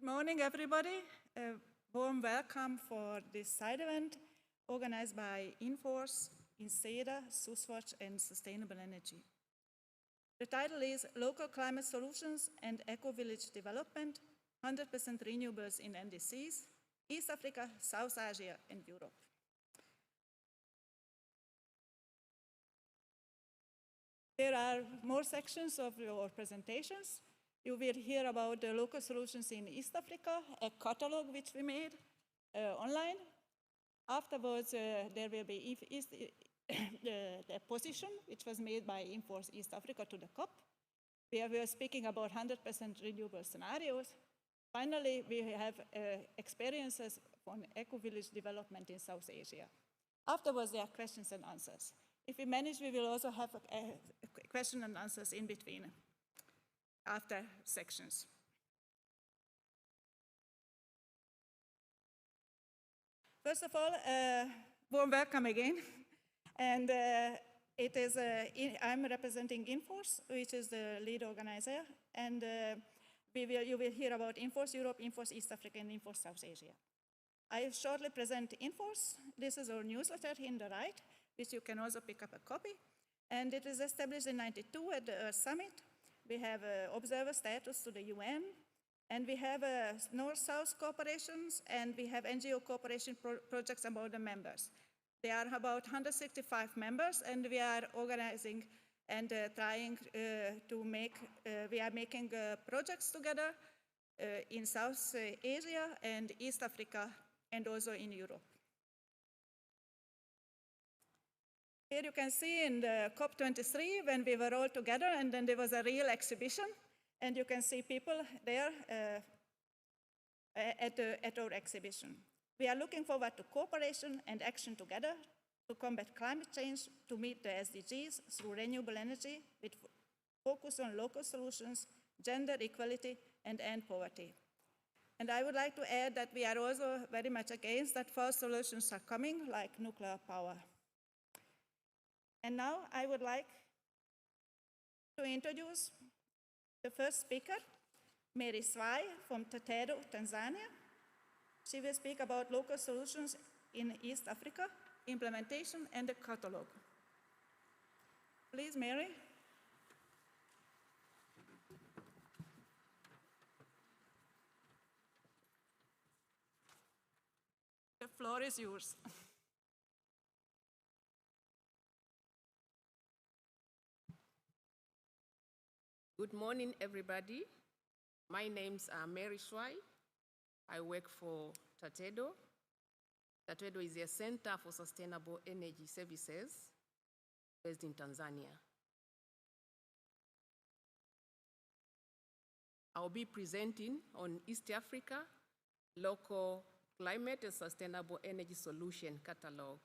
morning, everybody. A warm welcome for this side event organized by INFORSE, INSEDA, SusWatch, and SustainableEnergy. The title is Local Climate Solutions and Eco-Village Development, 100% Renewables in NDCs, East Africa, South Asia, and Europe. There are more sections of your presentations. You will hear about the local solutions in East Africa, a catalog which we made online. Afterwards, there will be the position which was made by INFORSE-East Africa to the COP, where we are speaking about 100% renewable scenarios. Finally, we have experiences on eco-village development in South Asia. Afterwards, there are questions and answers. If we manage, we will also have question and answers in between, after sections. First of all, warm welcome again. And it is, I'm representing INFORSE, which is the lead organizer. And you will hear about INFORSE Europe, INFORSE East Africa, and INFORSE South Asia. I shortly present INFORSE. This is our newsletter in the right, which you can also pick up a copy. And it was established in '92 at the Earth Summit. We have observer status to the UN, and we have North-South cooperations, and we have NGO cooperation projects among the members. There are about 165 members, and we are organizing and trying to make, we are making projects together in South Asia and East Africa, and also in Europe. Here you can see in the COP23 when we were all together, and then there was a real exhibition, and you can see people there at our exhibition. We are looking forward to cooperation and action together to combat climate change, to meet the SDGs through renewable energy with focus on local solutions, gender equality, and end poverty. And I would like to add that we are also very much against that false solutions are coming, like nuclear power. And now I would like to introduce the first speaker, M.Swai from TaTEDO, Tanzania. She will speak about local solutions in East Africa, implementation, and the catalog. Please, Mary. The floor is yours. Good morning, everybody. My name's M.Swai. I work for TaTEDO. TaTEDO is a Center for Sustainable Energy Services based in Tanzania. I'll be presenting on East Africa, Local Climate and Sustainable Energy Solution Catalog.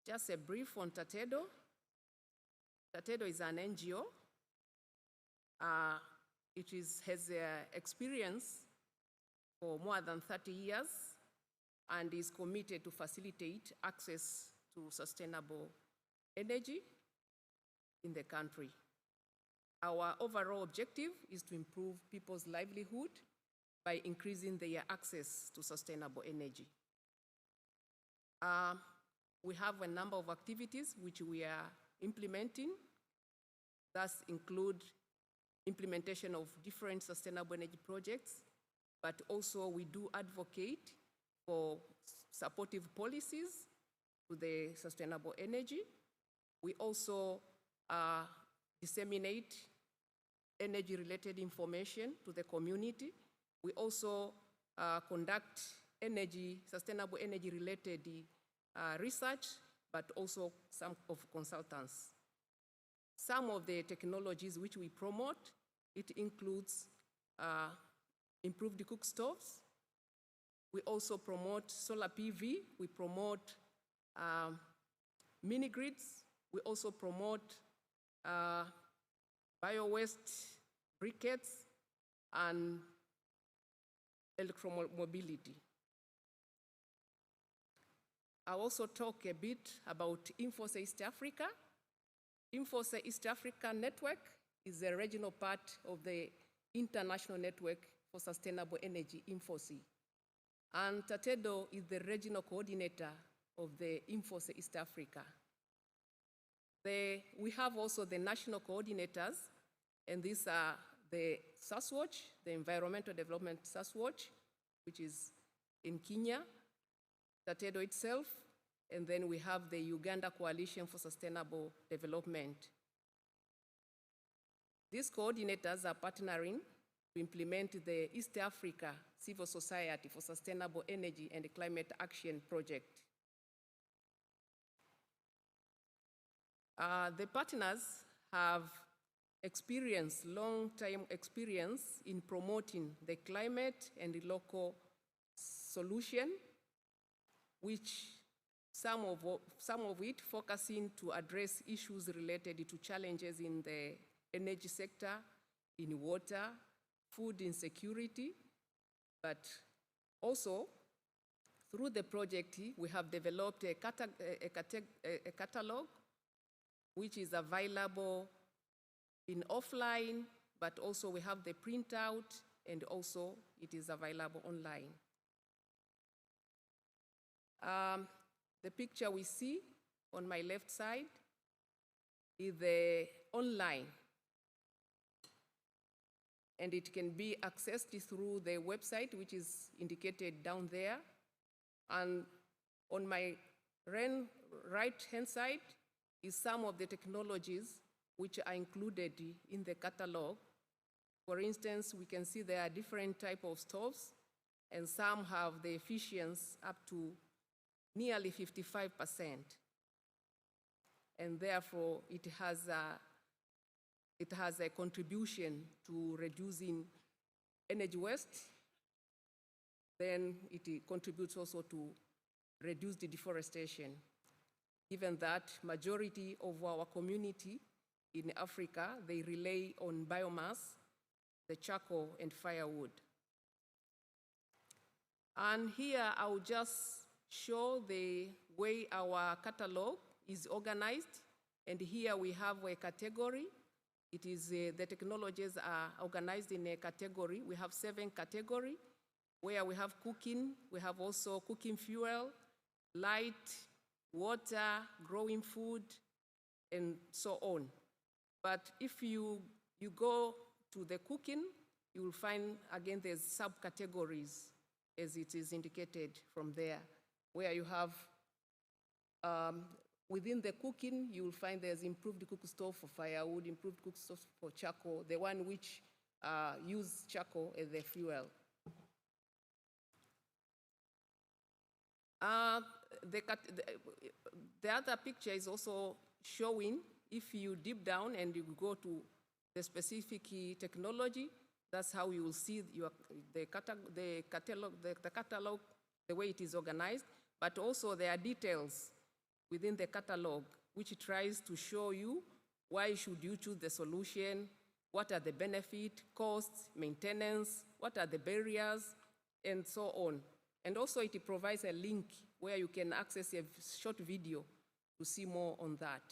Just a brief on TaTEDO. TaTEDO is an NGO. It has experience for more than 30 years and is committed to facilitate access to sustainable energy in the country. Our overall objective is to improve people's livelihood by increasing their access to sustainable energy. We have a number of activities which we are implementing. Thus include implementation of different sustainable energy projects, but also we do advocate for supportive policies to the sustainable energy. We also disseminate energy-related information to the community. We also conduct sustainable energy-related research, but also some of consultants. Some of the technologies which we promote, it includes improved cook stoves. We also promote solar PV. We promote mini grids. We also promote bio-waste briquettes and electromobility. I'll also talk a bit about INFORSE-East Africa. INFORSE-East Africa Network is a regional part of the International Network for Sustainable Energy, INFORSE. And TaTEDO is the regional coordinator of the INFORSE-East Africa. We have also the national coordinators, and these are the SusWatch, the Environmental Development SusWatch, which is in Kenya, TaTEDO itself, and then we have the Uganda Coalition for Sustainable Development. These coordinators are partnering to implement the East Africa Civil Society for Sustainable Energy and Climate Action Project. The partners have long-time experience in promoting the climate and the local solution, which some of it focusing to address issues related to challenges in the energy sector, in water, food insecurity, but also through the project, we have developed a catalog which is available in offline, but also we have the printout, and also it is available online. The picture we see on my left side is the online, and it can be accessed through the website, which is indicated down there. And on my right-hand side is some of the technologies which are included in the catalog. For instance, we can see there are different types of stoves, and some have the efficiency up to nearly 55%. And therefore, it has a contribution to reducing energy waste. Then it contributes also to reduce the deforestation, given that majority of our community in Africa, they rely on biomass, the charcoal and firewood. And here I will just show the way our catalog is organized. And here we have a category. It is the technologies are organized in a category. We have 7 categories where we have cooking. We have also cooking fuel, light, water, growing food, and so on. But if you go to the cooking, you will find, again, there's subcategories, as it is indicated from there, where you have, within the cooking, you will find there's improved cook stove for firewood, improved cook stove for charcoal, the one which use charcoal as the fuel. The other picture is also showing, if you deep down and you go to the specific technology, that's how you will see the catalog, the way it is organized, but also there are details within the catalog which tries to show you why should you choose the solution, what are the benefits, costs, maintenance, what are the barriers, and so on. And also it provides a link where you can access a short video to see more on that.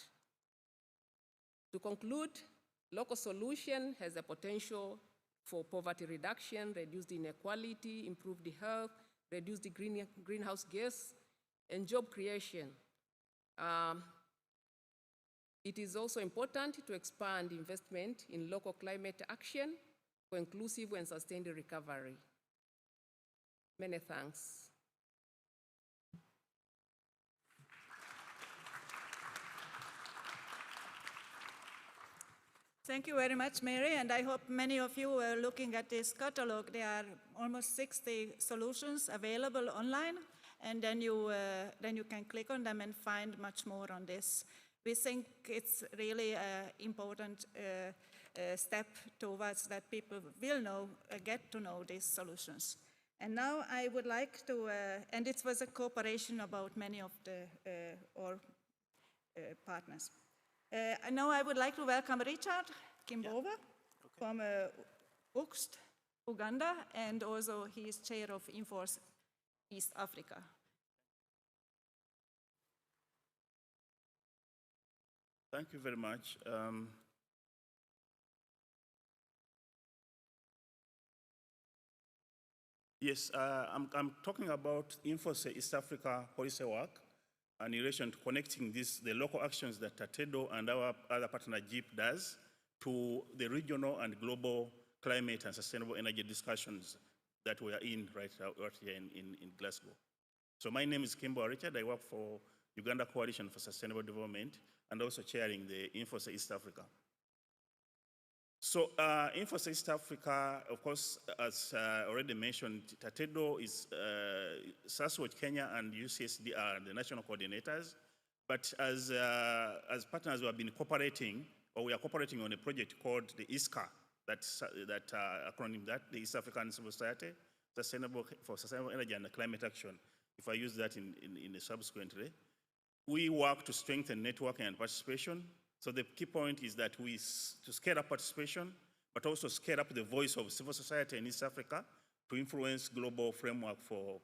To conclude, local solution has a potential for poverty reduction, reduced inequality, improved the health, reduce the greenhouse gas, and job creation. It is also important to expand investment in local climate action for inclusive and sustained recovery. Many thanks. Thank you very much, Mary, and I hope many of you are looking at this catalog. There are almost 60 solutions available online, and then you can click on them and find much more on this. We think it's really an important step towards that people will get to know these solutions. And now I would like to, and it was a cooperation about many of the partners. Now I would like to welcome R.Kimbowa from UCSD, Uganda, and also he is chair of INFORSE-East Africa. Thank you very much. Yes, I'm talking about INFORSE-East Africa policy work and in relation to connecting the local actions that TaTEDO and our other partner GIP does to the regional and global climate and sustainable energy discussions that we are in right here in Glasgow. So my name is R.Kimbowa Richard. I work for Uganda Coalition for Sustainable Development and also chairing the INFORSE-East Africa. So INFORSE-East Africa, of course, as already mentioned, TaTEDO is SusWatch Kenya and UCSD are the national coordinators. But as partners, we have been cooperating, or we are cooperating on a project called the ISCA, that acronym that, the East African Civil Society, for Sustainable Energy and Climate Action, if I use that in the subsequently. We work to strengthen networking and participation. So the key point is that to scale up participation, but also scale up the voice of civil society in East Africa to influence global framework for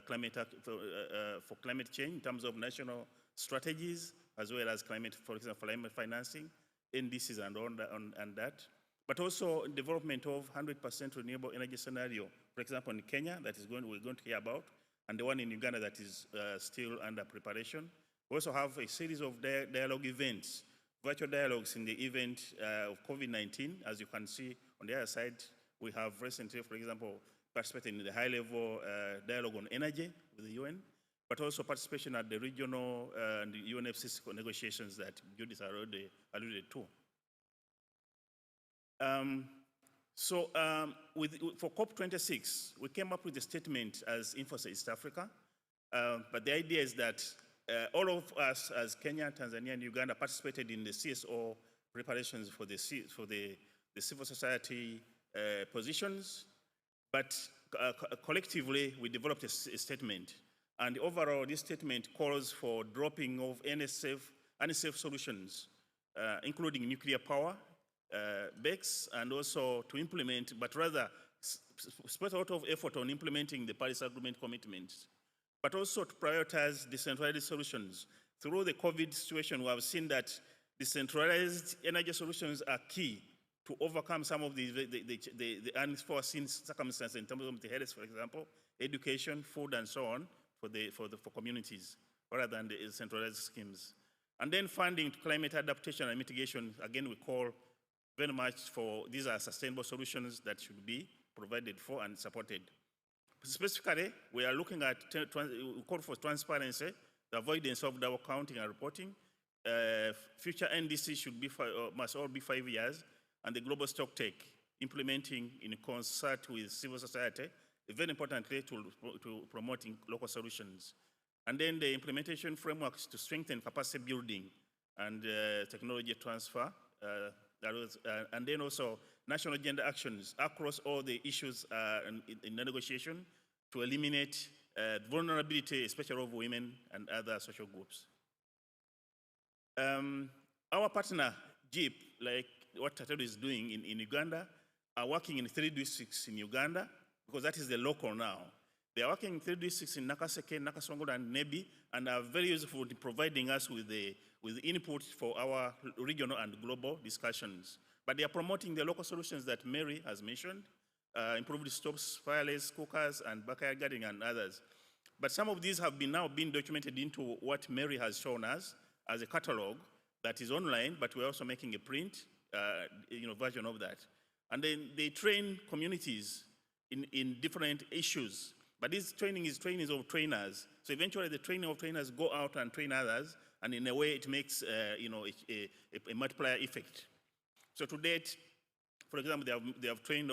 climate change in terms of national strategies, as well as climate, for example, climate financing, NDCs and that. But also development of 100% renewable energy scenario, for example, in Kenya, that is we're going to hear about, and the one in Uganda that is still under preparation. We also have a series of dialogue events, virtual dialogues in the event of COVID-19. As you can see on the other side, we have recently, for example, participated in the high-level dialogue on energy with the UN, but also participation at the regional and the UNFCCC negotiations that Judith already alluded to. For COP26, we came up with a statement as INFORSE-East Africa, but the idea is that all of us as Kenya, Tanzania, and Uganda participated in the CSO preparations for the civil society positions, but collectively we developed a statement. And overall, this statement calls for dropping of any safe solutions, including nuclear power, BECS, and also to implement, but rather spend a lot of effort on implementing the Paris Agreement commitments, but also to prioritize decentralized solutions. Through the COVID situation, we have seen that decentralized energy solutions are key to overcome some of the unforeseen circumstances in terms of the health, for example, education, food, and so on for communities, rather than the centralized schemes. And then funding to climate adaptation and mitigation, again, we call very much for, these are sustainable solutions that should be provided for and supported. Specifically, we are looking at, we call for transparency, the avoidance of double counting and reporting. Future NDCs must all be 5 years, and the global stocktake, implementing in concert with civil society, very importantly to promoting local solutions. And then the implementation frameworks to strengthen capacity building and technology transfer, and then also national agenda actions across all the issues in the negotiation to eliminate vulnerability, especially of women and other social groups. Our partner, GIP, like what TaTEDO is doing in Uganda, are working in 3 districts in Uganda, because that is the local now. They are working in 3 districts in Nakaseke, Nakasongola, and Nebi, and are very useful in providing us with input for our regional and global discussions. But they are promoting the local solutions that Mary has mentioned, improved stoves, fireless cookers, and backyard gardening, and others. But some of these have now been documented into what Mary has shown us as a catalog that is online, but we're also making a print version of that. And then they train communities in different issues. But this training is trainings of trainers. So eventually the training of trainers go out and train others, and in a way it makes a multiplier effect. So to date, for example, they have trained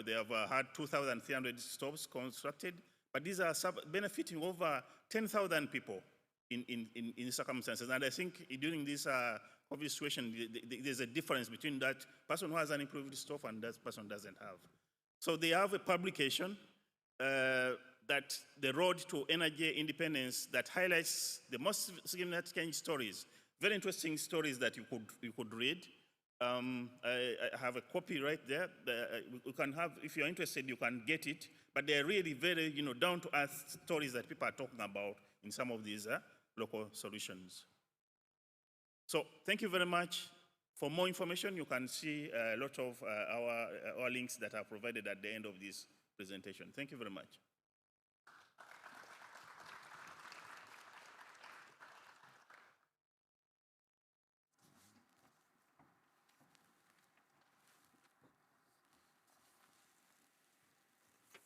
they have had 2,300 stoves constructed, but these are benefiting over 10,000 people in circumstances. And I think during this COVID situation, there's a difference between that person who has an improved stove and that person doesn't have. So they have a publication that the road to energy independence that highlights the most significant stories, very interesting stories that you could read. I have a copy right there. You can have, if you're interested, you can get it. But they're really very, down-to-earth stories that people are talking about in some of these local solutions. So thank you very much. For more information, you can see a lot of our links that are provided at the end of this presentation. Thank you very much.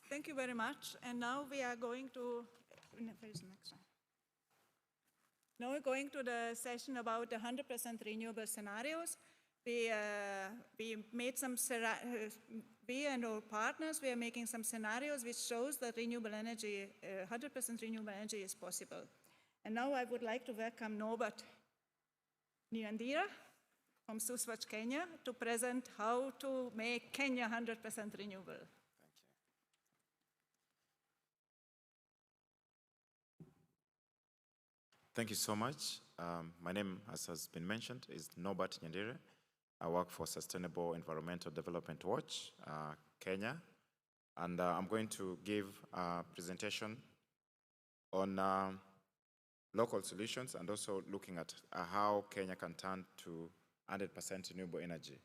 Thank you very much. And now we are going to, where is the next one? Now we're going to the session about the 100% renewable scenarios. We made some, we and our partners, we are making some scenarios which shows that renewable energy, 100% renewable energy is possible. And now I would like to welcome N.Nyandire from SusWatch Kenya to present how to make Kenya 100% renewable. Thank you so much. My name, as has been mentioned, is N.Nyandire. I work for Sustainable Environmental Development Watch, Kenya, and I'm going to give a presentation on local solutions and also looking at how Kenya can turn to 100% renewable energy.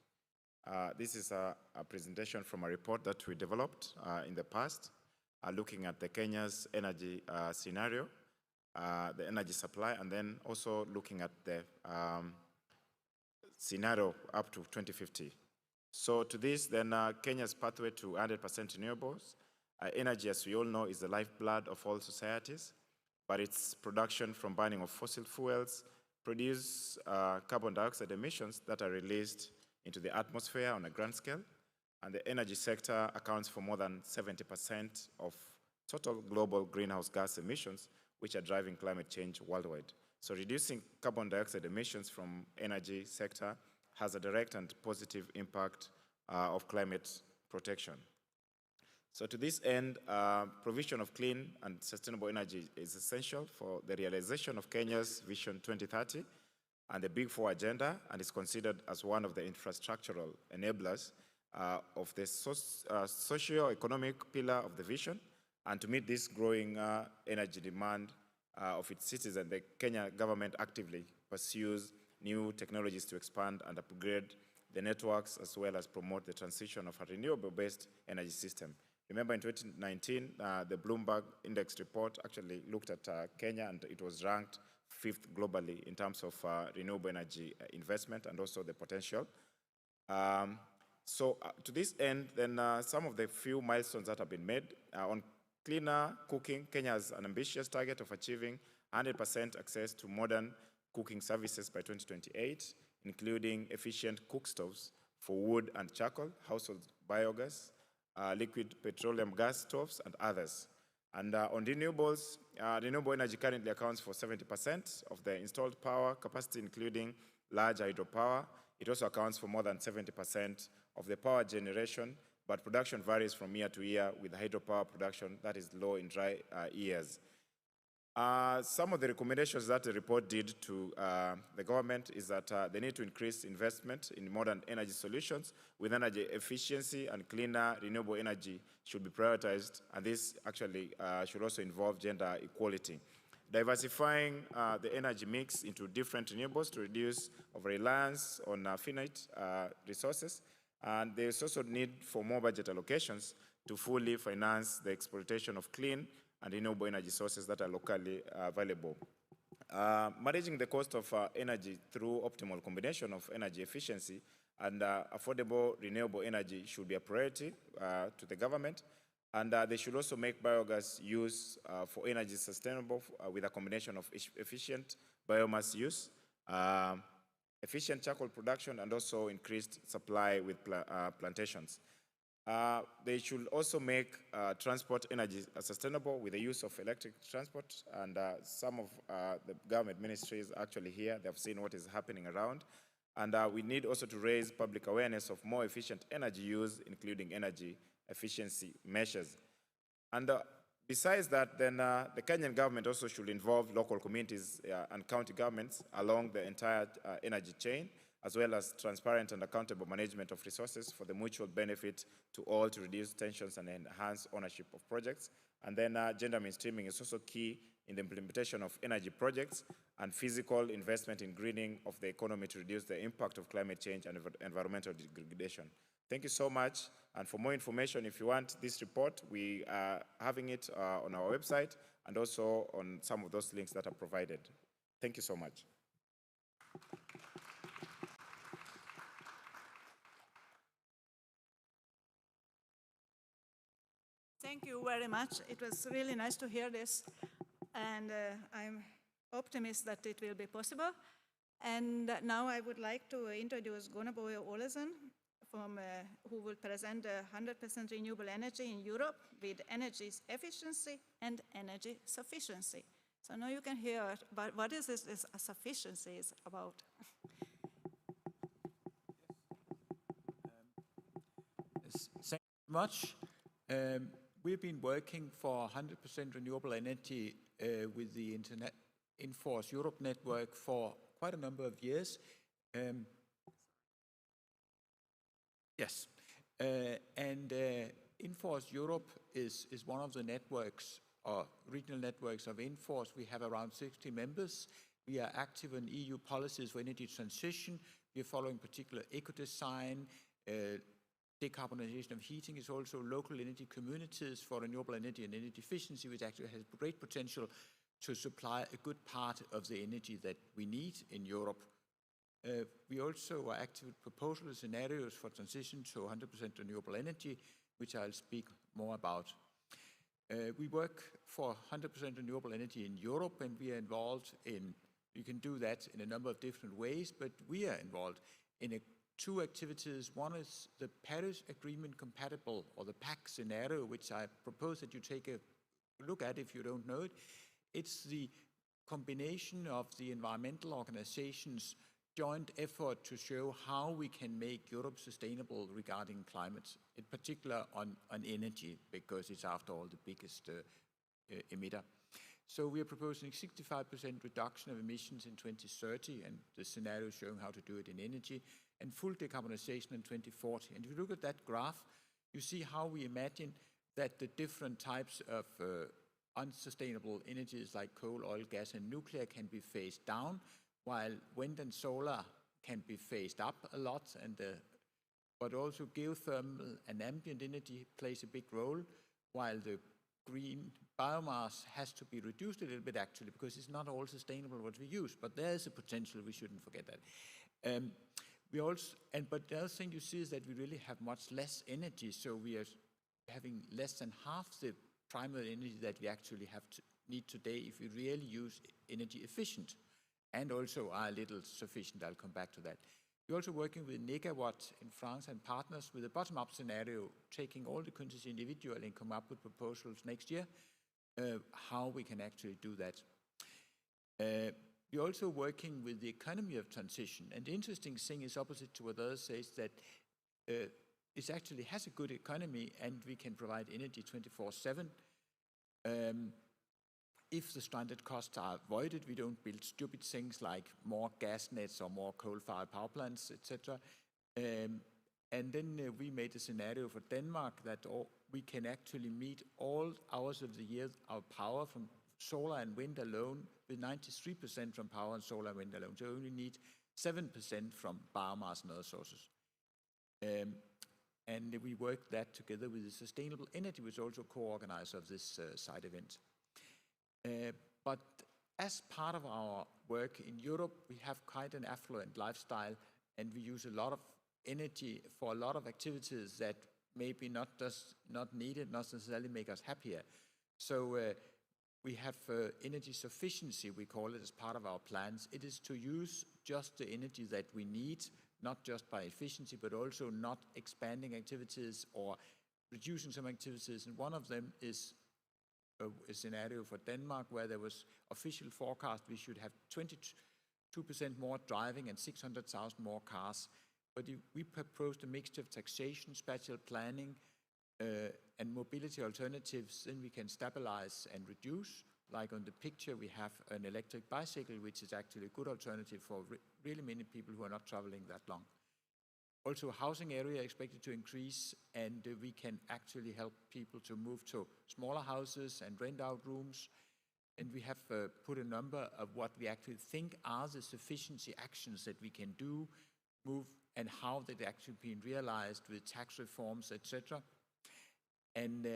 This is a presentation from a report that we developed in the past, looking at the Kenya's energy scenario, the energy supply, and then also looking at the scenario up to 2050. So to this, then Kenya's pathway to 100% renewables. Energy, as we all know, is the lifeblood of all societies, but its production from burning of fossil fuels produce carbon dioxide emissions that are released into the atmosphere on a grand scale, and the energy sector accounts for more than 70% of total global greenhouse gas emissions, which are driving climate change worldwide. So reducing carbon dioxide emissions from energy sector has a direct and positive impact of climate protection. So to this end, provision of clean and sustainable energy is essential for the realization of Kenya's Vision 2030 and the Big Four agenda, and is considered as one of the infrastructural enablers of the socio-economic pillar of the vision. And to meet this growing energy demand of its citizens, the Kenya government actively pursues new technologies to expand and upgrade the networks, as well as promote the transition of a renewable-based energy system. Remember, in 2019, the Bloomberg Index report actually looked at Kenya, and it was ranked 5th globally in terms of renewable energy investment and also the potential. So to this end, then some of the few milestones that have been made on cleaner cooking. Kenya has an ambitious target of achieving 100% access to modern cooking services by 2028, including efficient cook stoves for wood and charcoal, household biogas, liquid petroleum gas stoves, and others. And on renewables, renewable energy currently accounts for 70% of the installed power capacity, including large hydropower. It also accounts for more than 70% of the power generation, but production varies from year to year, with hydropower production that is low in dry years. Some of the recommendations that the report did to the government is that they need to increase investment in modern energy solutions, with energy efficiency and cleaner renewable energy should be prioritized, and this actually should also involve gender equality. Diversifying the energy mix into different renewables to reduce over-reliance on finite resources. And there's also need for more budget allocations to fully finance the exploitation of clean and renewable energy sources that are locally available. Managing the cost of energy through optimal combination of energy efficiency and affordable renewable energy should be a priority to the government. And they should also make biogas use for energy sustainable with a combination of efficient biomass use, efficient charcoal production, and also increased supply with plantations. They should also make transport energy sustainable with the use of electric transport, and some of the government ministries actually here, they've seen what is happening around. And we need also to raise public awareness of more efficient energy use, including energy efficiency measures. And besides that, then the Kenyan government also should involve local communities and county governments along the entire energy chain, as well as transparent and accountable management of resources for the mutual benefit to all, to reduce tensions and enhance ownership of projects. And then gender mainstreaming is also key in the implementation of energy projects and physical investment in greening of the economy to reduce the impact of climate change and environmental degradation. Thank you so much. And for more information, if you want this report, we are having it on our website and also on some of those links that are provided. Thank you so much. Thank you very much. It was really nice to hear this, and I'm optimistic that it will be possible. And now I would like to introduce G.B.Olesen, who will present 100% renewable energy in Europe with energy efficiency and energy sufficiency. So now you can hear what is this sufficiency is about. Thank you very much. We've been working for 100% renewable energy with the INFORSE Europe network for quite a number of years. Yes. INFORSE Europe is one of the networks, or regional networks of INFORSE. We have around 60 members. We are active in EU policies for energy transition. We are following particular eco-design, decarbonization of heating is also local energy communities for renewable energy and energy efficiency, which actually has great potential to supply a good part of the energy that we need in Europe. We also are active with proposal scenarios for transition to 100% renewable energy, which I'll speak more about. We work for 100% renewable energy in Europe, and we are involved in, you can do that in a number of different ways, but we are involved in two activities. One is the Paris Agreement compatible, or the PAC scenario, which I propose that you take a look at if you don't know it. It's the combination of the environmental organizations' joint effort to show how we can make Europe sustainable regarding climate, in particular on energy, because it's after all the biggest emitter. So we are proposing 65% reduction of emissions in 2030, and the scenario is showing how to do it in energy, and full decarbonization in 2040. And if you look at that graph, you see how we imagine that the different types of unsustainable energies like coal, oil, gas, and nuclear can be phased down, while wind and solar can be phased up a lot, but also geothermal and ambient energy plays a big role, while the green biomass has to be reduced a little bit actually, because it's not all sustainable what we use, but there is a potential, we shouldn't forget that. But the other thing you see is that we really have much less energy, so we are having less than half the primary energy that we actually need today if we really use energy efficient, and also are a little sufficient. I'll come back to that. We're also working with Negawatt in France and partners with a bottom-up scenario, taking all the countries individually and come up with proposals next year, how we can actually do that. We're also working with the economy of transition, and the interesting thing is opposite to what others say, is that it actually has a good economy and we can provide energy 24/7. If the stranded costs are avoided, we don't build stupid things like more gas nets or more coal-fired power plants, etc. And then we made a scenario for Denmark that we can actually meet all hours of the year our power from solar and wind alone with 93% from power and solar and wind alone. So we only need 7% from biomass and other sources. And we worked that together with the Sustainable Energy, which is also co-organizer of this side event. But as part of our work in Europe, we have quite an affluent lifestyle, and we use a lot of energy for a lot of activities that maybe not needed, not necessarily make us happier. So we have energy sufficiency, we call it, as part of our plans. It is to use just the energy that we need, not just by efficiency, but also not expanding activities or reducing some activities. And one of them is a scenario for Denmark where there was official forecast we should have 22% more driving and 600,000 more cars. But if we proposed a mixture of taxation, spatial planning, and mobility alternatives, then we can stabilize and reduce. Like on the picture, we have an electric bicycle, which is actually a good alternative for really many people who are not traveling that long. Also, housing area expected to increase, and we can actually help people to move to smaller houses and rent out rooms. And we have put a number of what we actually think are the sufficiency actions that we can do move and how they've actually been realized with tax reforms, etc. And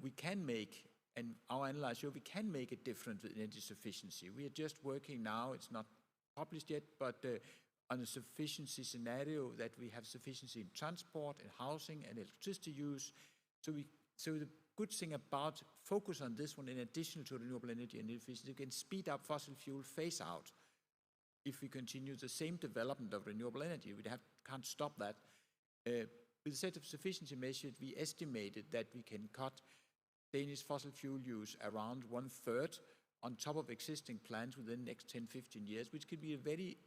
we can make, and our analysis show we can make a difference with energy sufficiency. We are just working now, it's not published yet, but on a sufficiency scenario that we have sufficiency in transport and housing and electricity use. So the good thing about focus on this one, in addition to renewable energy and efficiency, we can speed up fossil fuel phase out. If we continue the same development of renewable energy, we can't stop that. With a set of sufficiency measures, we estimated that we can cut Danish fossil fuel use around 1/3 on top of existing plants within the next 10-15 years, which could be a very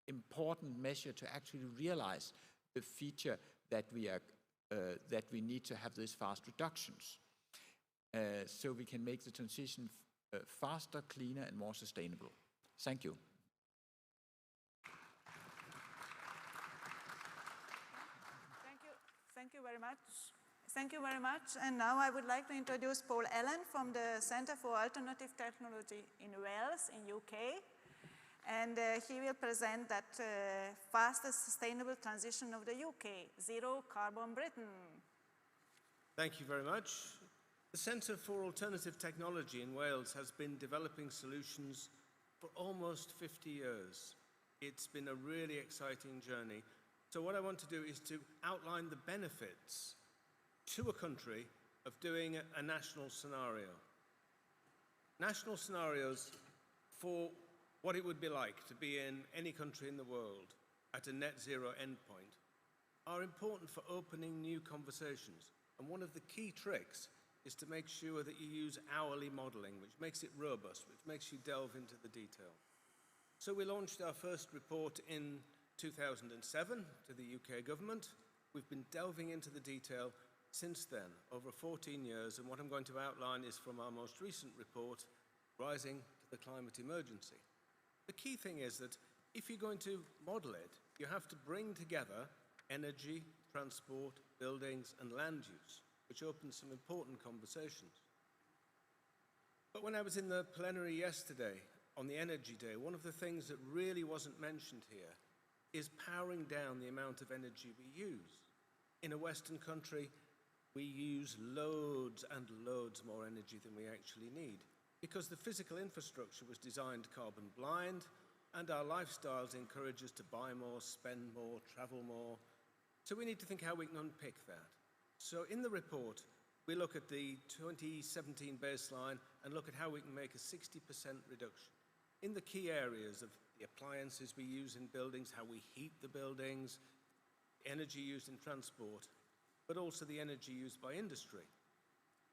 important measure to actually realize the feature that we need to have these fast reductions. So we can make the transition faster, cleaner, and more sustainable. Thank you. Thank you very much. Thank you very much. And now I would like to introduce P.Allen from the Centre for Alternative Technology in Wales, in UK. And he will present that fastest sustainable transition of the UK, Zero Carbon Britain. Thank you very much. The Centre for Alternative Technology in Wales has been developing solutions for almost 50 years. It's been a really exciting journey. So what I want to do is to outline the benefits to a country of doing a national scenario. National scenarios for what it would be like to be in any country in the world at a net zero endpoint are important for opening new conversations. And one of the key tricks is to make sure that you use hourly modeling, which makes it robust, which makes you delve into the detail. So we launched our first report in 2007 to the UK government. We've been delving into the detail since then, over 14 years, and what I'm going to outline is from our most recent report, Rising to the Climate Emergency. The key thing is that if you're going to model it, you have to bring together energy, transport, buildings, and land use, which opens some important conversations. But when I was in the plenary yesterday on the Energy Day, one of the things that really wasn't mentioned here is powering down the amount of energy we use. In a Western country, we use loads and loads more energy than we actually need because the physical infrastructure was designed carbon blind and our lifestyles encourage us to buy more, spend more, travel more. So we need to think how we can unpick that. So in the report, we look at the 2017 baseline and look at how we can make a 60% reduction in the key areas of the appliances we use in buildings, how we heat the buildings, energy used in transport, but also the energy used by industry.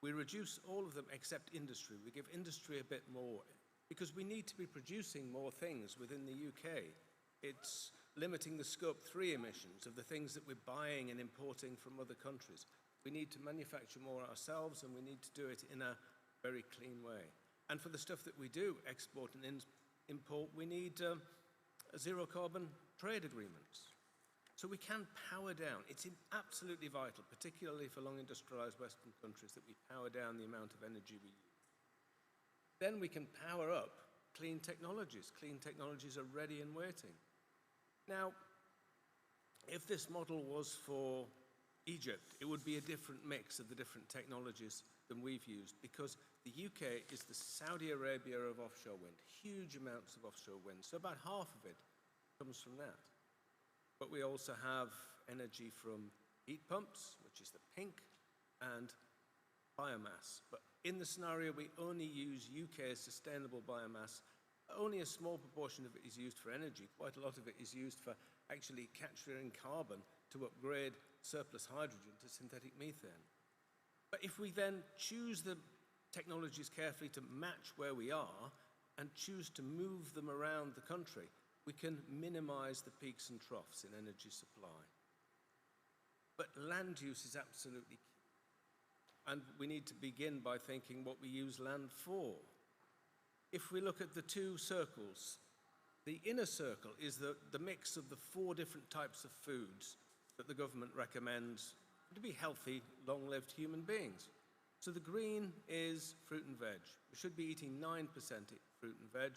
We reduce all of them except industry. We give industry a bit more because we need to be producing more things within the UK. It's limiting the scope 3 emissions of the things that we're buying and importing from other countries. We need to manufacture more ourselves and we need to do it in a very clean way. And for the stuff that we do export and import, we need zero carbon trade agreements. So we can power down. It's absolutely vital, particularly for long industrialized Western countries, that we power down the amount of energy we use. Then we can power up clean technologies. Clean technologies are ready and waiting. Now, if this model was for Egypt, it would be a different mix of the different technologies than we've used because the UK is the Saudi Arabia of offshore wind, huge amounts of offshore wind. So about half of it comes from that. But we also have energy from heat pumps, which is the pink, and biomass. But in the scenario, we only use UK sustainable biomass. Only a small proportion of it is used for energy. Quite a lot of it is used for actually capturing carbon to upgrade surplus hydrogen to synthetic methane. But if we then choose the technologies carefully to match where we are and choose to move them around the country, we can minimize the peaks and troughs in energy supply. But land use is absolutely key. And we need to begin by thinking what we use land for. If we look at the two circles, the inner circle is the mix of the 4 different types of foods that the government recommends to be healthy, long-lived human beings. So the green is fruit and veg. We should be eating 9% fruit and veg.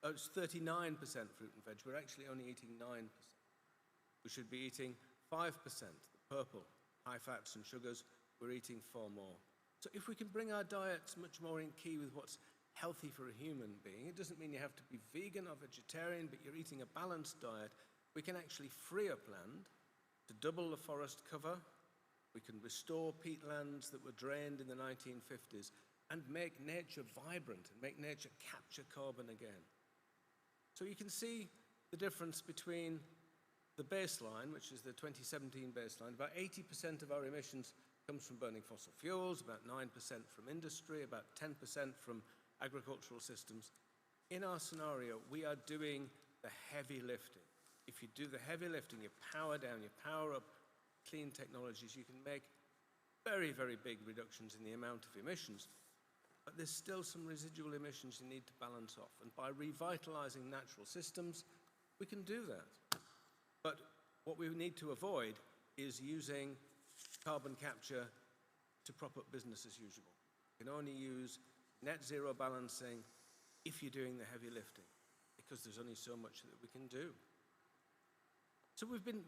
it's 39% fruit and veg. We're actually only eating 9%. We should be eating 5%, the purple, high fats and sugars. We're eating far more. So if we can bring our diets much more in key with what's healthy for a human being, it doesn't mean you have to be vegan or vegetarian, but you're eating a balanced diet, we can actually free up land to double the forest cover. We can restore peatlands that were drained in the 1950s and make nature vibrant and make nature capture carbon again. So you can see the difference between the baseline, which is the 2017 baseline. About 80% of our emissions comes from burning fossil fuels, about 9% from industry, about 10% from agricultural systems. In our scenario, we are doing the heavy lifting. If you do the heavy lifting, you power down, you power up clean technologies, you can make very, very big reductions in the amount of emissions. But there's still some residual emissions you need to balance off. And by revitalizing natural systems, we can do that. But what we need to avoid is using carbon capture to prop up business as usual. You can only use net zero balancing if you're doing the heavy lifting, because there's only so much that we can do. So we've been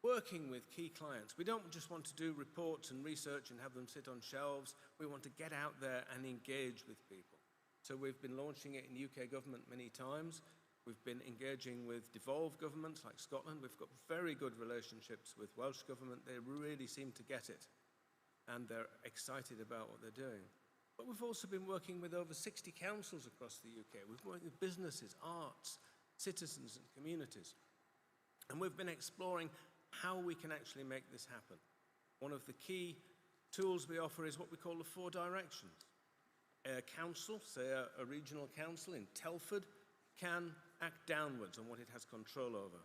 working with key clients. We don't just want to do reports and research and have them sit on shelves. We want to get out there and engage with people. So we've been launching it in UK government many times. We've been engaging with devolved governments like Scotland. We've got very good relationships with Welsh government. They really seem to get it, and they're excited about what they're doing. But we've also been working with over 60 councils across the UK. We've worked with businesses, arts, citizens and communities. And we've been exploring how we can actually make this happen. One of the key tools we offer is what we call the 4 directions. A council, say a regional council in Telford, can act downwards on what it has control over.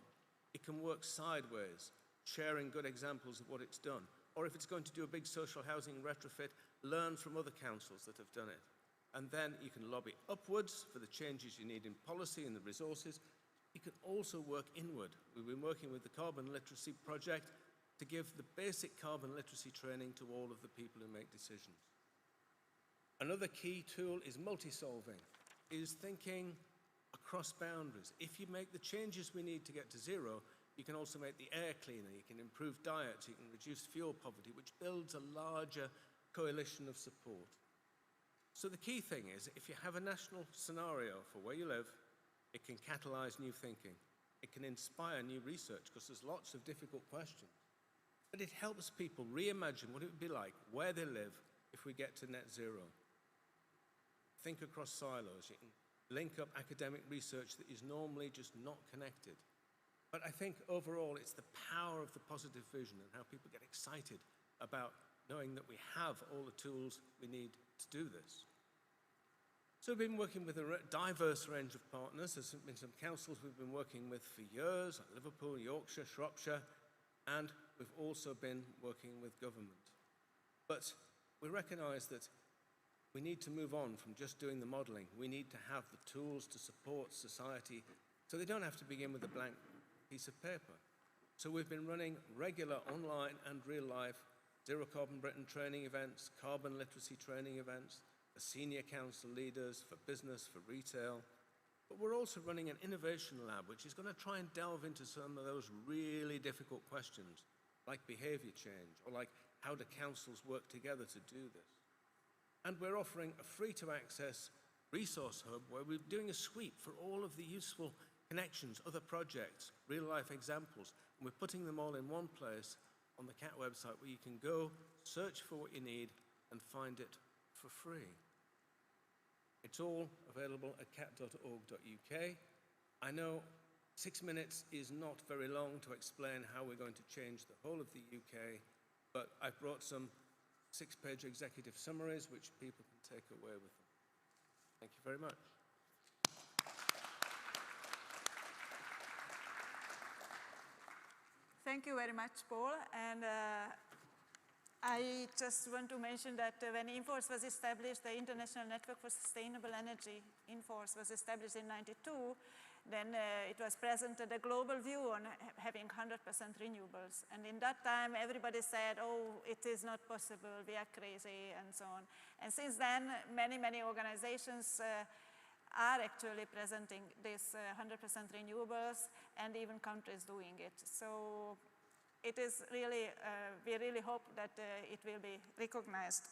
It can work sideways, sharing good examples of what it's done. Or if it's going to do a big social housing retrofit, learn from other councils that have done it. And then you can lobby upwards for the changes you need in policy and the resources. You can also work inward. We've been working with the Carbon Literacy Project to give the basic carbon literacy training to all of the people who make decisions. Another key tool is multi-solving, is thinking across boundaries. If you make the changes we need to get to zero, you can also make the air cleaner, you can improve diets, you can reduce fuel poverty, which builds a larger coalition of support. So the key thing is, if you have a national scenario for where you live, it can catalyze new thinking. It can inspire new research, because there's lots of difficult questions. But it helps people reimagine what it would be like where they live if we get to net zero. Think across silos. You can link up academic research that is normally just not connected. But I think overall it's the power of the positive vision and how people get excited about knowing that we have all the tools we need to do this. So we've been working with a diverse range of partners. There's been some councils we've been working with for years, like Liverpool, Yorkshire, Shropshire, and we've also been working with government. But we recognise that we need to move on from just doing the modelling. We need to have the tools to support society so they don't have to begin with a blank piece of paper. So we've been running regular online and real-life Zero Carbon Britain training events, carbon literacy training events, for senior council leaders, for business, for retail. But we're also running an innovation lab, which is going to try and delve into some of those really difficult questions, like behaviour change, or like how do councils work together to do this. And we're offering a free-to-access resource hub where we're doing a sweep for all of the useful connections, other projects, real-life examples, and we're putting them all in one place on the CAT website where you can go, search for what you need, and find it for free. It's all available at cat.org.uk. I know 6 minutes is not very long to explain how we're going to change the whole of the UK, but I've brought some 6-page executive summaries which people can take away with them. Thank you very much. Thank you very much, Paul. And I just want to mention that when INFORSE was established, the International Network for Sustainable Energy, INFORSE, was established in '92, then it was presented a global view on having 100% renewables. And in that time, everybody said, oh, it is not possible, we are crazy, and so on. And since then, many, many organizations are actually presenting this 100% renewables, and even countries doing it. So it is really, we really hope that it will be recognized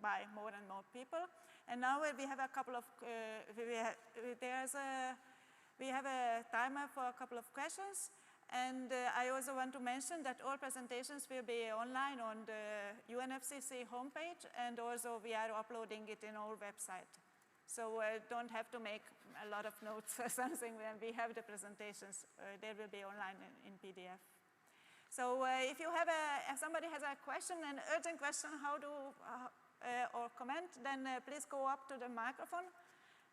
by more and more people. And now we have a couple of, we have a timer for a couple of questions. And I also want to mention that all presentations will be online on the UNFCCC homepage, and also we are uploading it in our website. So don't have to make a lot of notes or something when we have the presentations. They will be online in PDF. So if you have if somebody has a question, an urgent question, how to, or comment, then please go up to the microphone,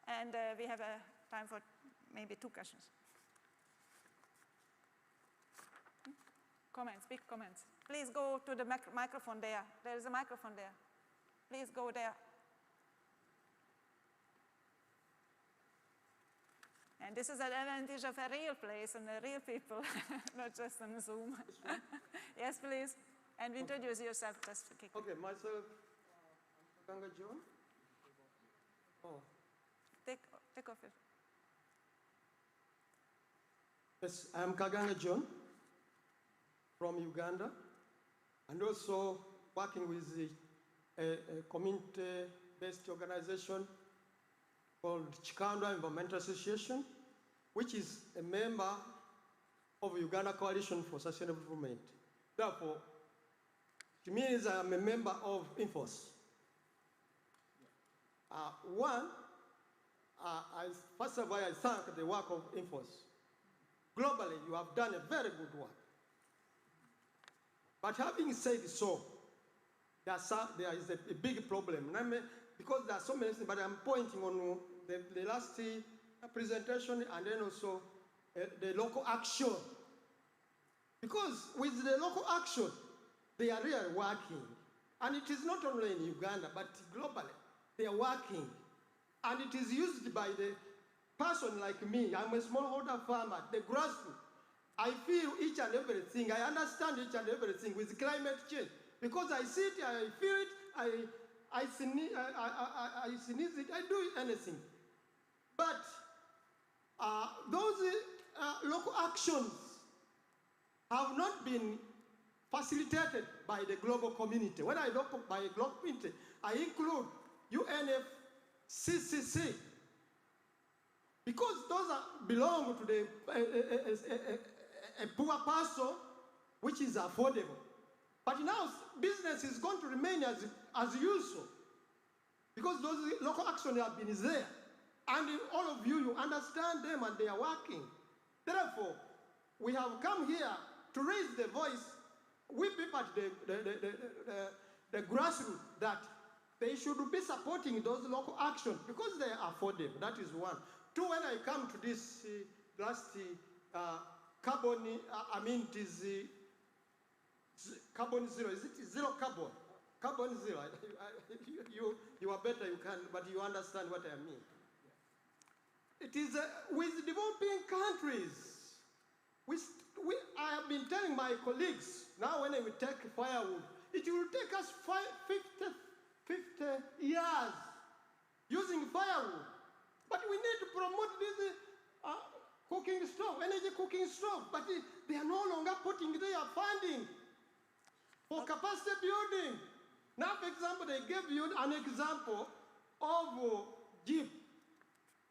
and we have time for maybe 2 questions. Comments, big comments. Please go to the microphone there. There is a microphone there. Please go there. And this is an advantage of a real place and the real people, not just on Zoom. Yes, please. And introduce yourself just to kick Okay, myself, I'm Kaganga John. Oh. Take off it. Yes, I'm Kaganga John from Uganda, and also working with a community-based organization called Chikandwa Environmental Association, which is a member of Uganda Coalition for Sustainable Development. Therefore, it means I'm a member of INFORSE. First of all, I thank the work of INFORSE. Globally, you have done a very good work. But having said so, there is a big problem. Because there are so many things, but I'm pointing on the last presentation and then also the local action. Because with the local action, they are really working. And it is not only in Uganda, but globally, they are working. And it is used by the person like me. I'm a smallholder farmer, the grassroots. I feel each and everything. I understand each and everything with climate change. Because I see it, I feel it, I sneeze it, I do anything. But those local actions have not been facilitated by the global community. When I look by global community, I include UNFCCC, because those belong to the a poor person, which is affordable. But now business is going to remain as usual, because those local actions have been there. And all of you understand them and they are working. Therefore, we have come here to raise the voice with people at the grassroots, that they should be supporting those local actions because they are affordable. That is one. 2, when I come to this last carbon, it is carbon zero. Is it zero carbon? Carbon zero. You are better, you can, but you understand what I mean. It is with developing countries. I have been telling my colleagues, now when we take firewood, it will take us 50 years using firewood. But we need to promote this cooking stove, energy cooking stove. But they are no longer putting their funding for capacity building. Now, for example, they gave you an example of Jeep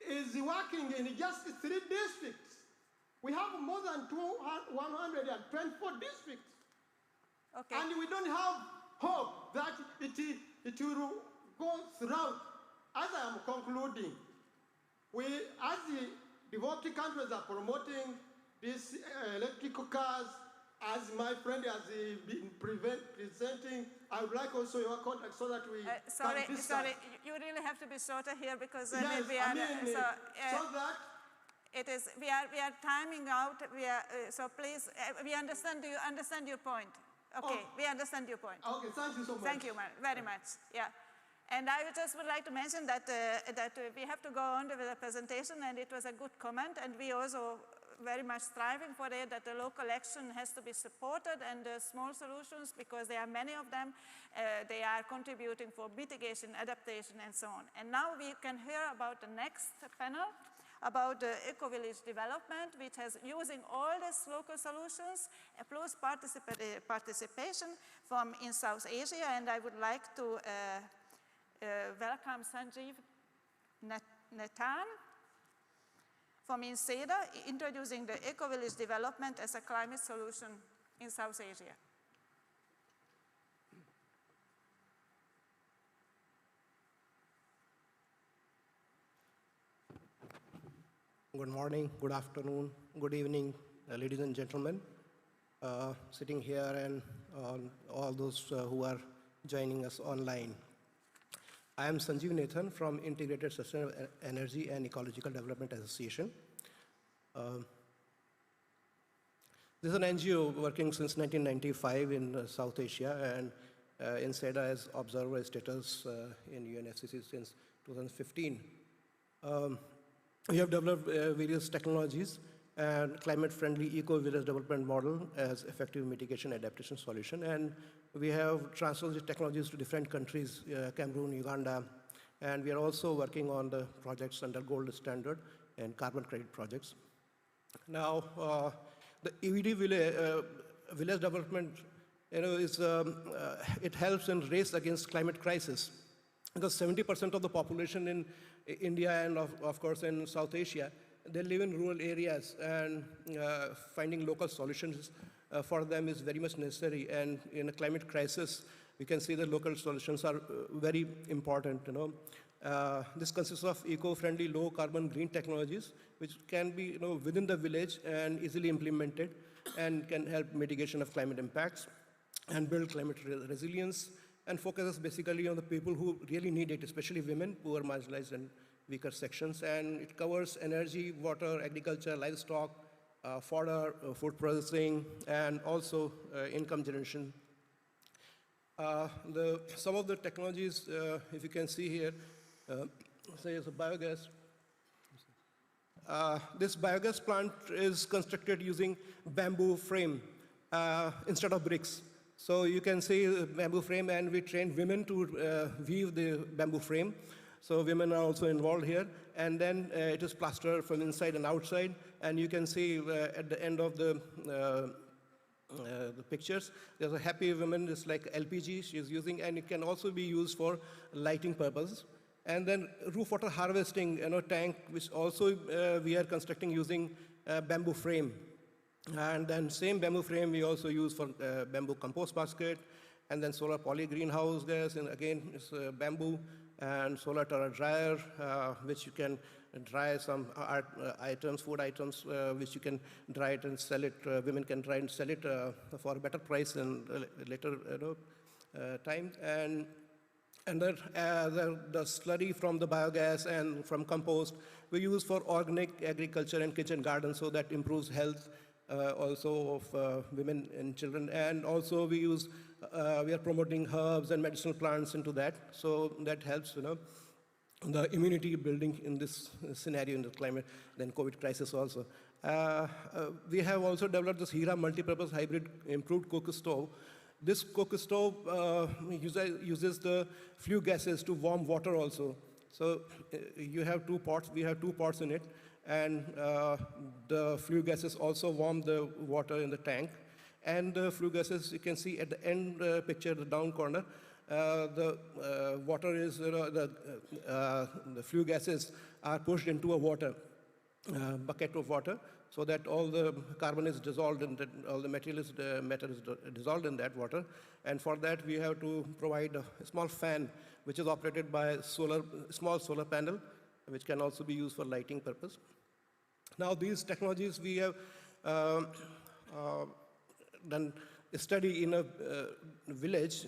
is working in just 3 districts. We have more than 124 districts. Okay. And we don't have hope that it will go throughout. As I am concluding, as the developed countries are promoting these electrical cars, as my friend has been presenting, I would like also your contact so that we sorry, can discuss. Sorry, you really have to be shorter here because Yes, we are so that it is we are timing out. So please, we understand. Do you understand your point? Okay, we understand your point. Okay, thank you so much. Thank you very much. Yeah. And I just would like to mention that we have to go on with the presentation, and it was a good comment, and we also very much striving for it, that the local action has to be supported, and the small solutions, because there are many of them, they are contributing for mitigation, adaptation, and so on. And now we can hear about the next panel, about the eco-village development, which has using all these local solutions, plus participation from in South Asia. And I would like to welcome Nathan from INSEDA, introducing the eco-village development as a climate solution in South Asia. Good morning, good afternoon, good evening, ladies and gentlemen, sitting here and all those who are joining us online. I am Nathan from Integrated Sustainable Energy and Ecological Development Association. This is an NGO working since 1995 in South Asia, and INSEDA has observer status in UNFCCC since 2015. We have developed various technologies and climate-friendly eco-village development model as effective mitigation adaptation solution. And we have transferred these technologies to different countries, Cameroon, Uganda, and we are also working on the projects under gold standard and carbon credit projects. Now, the EVD village development, it helps in race against climate crisis, because 70% of the population in India and of course in South Asia, they live in rural areas, and finding local solutions for them is very much necessary. And in a climate crisis, we can see that local solutions are very important. This consists of eco-friendly, low-carbon, green technologies, which can be within the village and easily implemented, and can help mitigation of climate impacts and build climate resilience, and focuses basically on the people who really need it, especially women, poor, marginalized, and weaker sections. And it covers energy, water, agriculture, livestock, fodder, food processing, and also income generation. Some of the technologies, if you can see here, say as a biogas. This biogas plant is constructed using bamboo frame instead of bricks. So you can see the bamboo frame, and we train women to weave the bamboo frame. So women are also involved here. And then it is plastered from inside and outside. And you can see at the end of the pictures, there's a happy woman, it's like LPG she's using, and it can also be used for lighting purposes. And then roof water harvesting tank, which also we are constructing using bamboo frame. And then same bamboo frame we also use for bamboo compost basket, and then solar poly greenhouse gas, and again it's bamboo, and solar terra dryer, which you can dry some items, food items, which you can dry it and sell it. Women can dry and sell it for a better price in later time. And the slurry from the biogas and from compost we use for organic agriculture and kitchen garden, so that improves health also of women and children. And also we are promoting herbs and medicinal plants into that, so that helps the immunity building in this scenario in the climate, then COVID crisis also. We have also developed this G.Herath multi-purpose hybrid improved coke stove. This coke stove uses the flue gases to warm water also. So you have two pots, we have two pots in it, and the flue gases also warm the water in the tank. And the flue gases, you can see at the end picture, the down corner, the water is, the flue gases are pushed into a water, bucket of water, so that all the carbon is dissolved and all the matter is dissolved in that water. And for that, we have to provide a small fan, which is operated by a small solar panel, which can also be used for lighting purpose. Now, these technologies we have done a study in a village,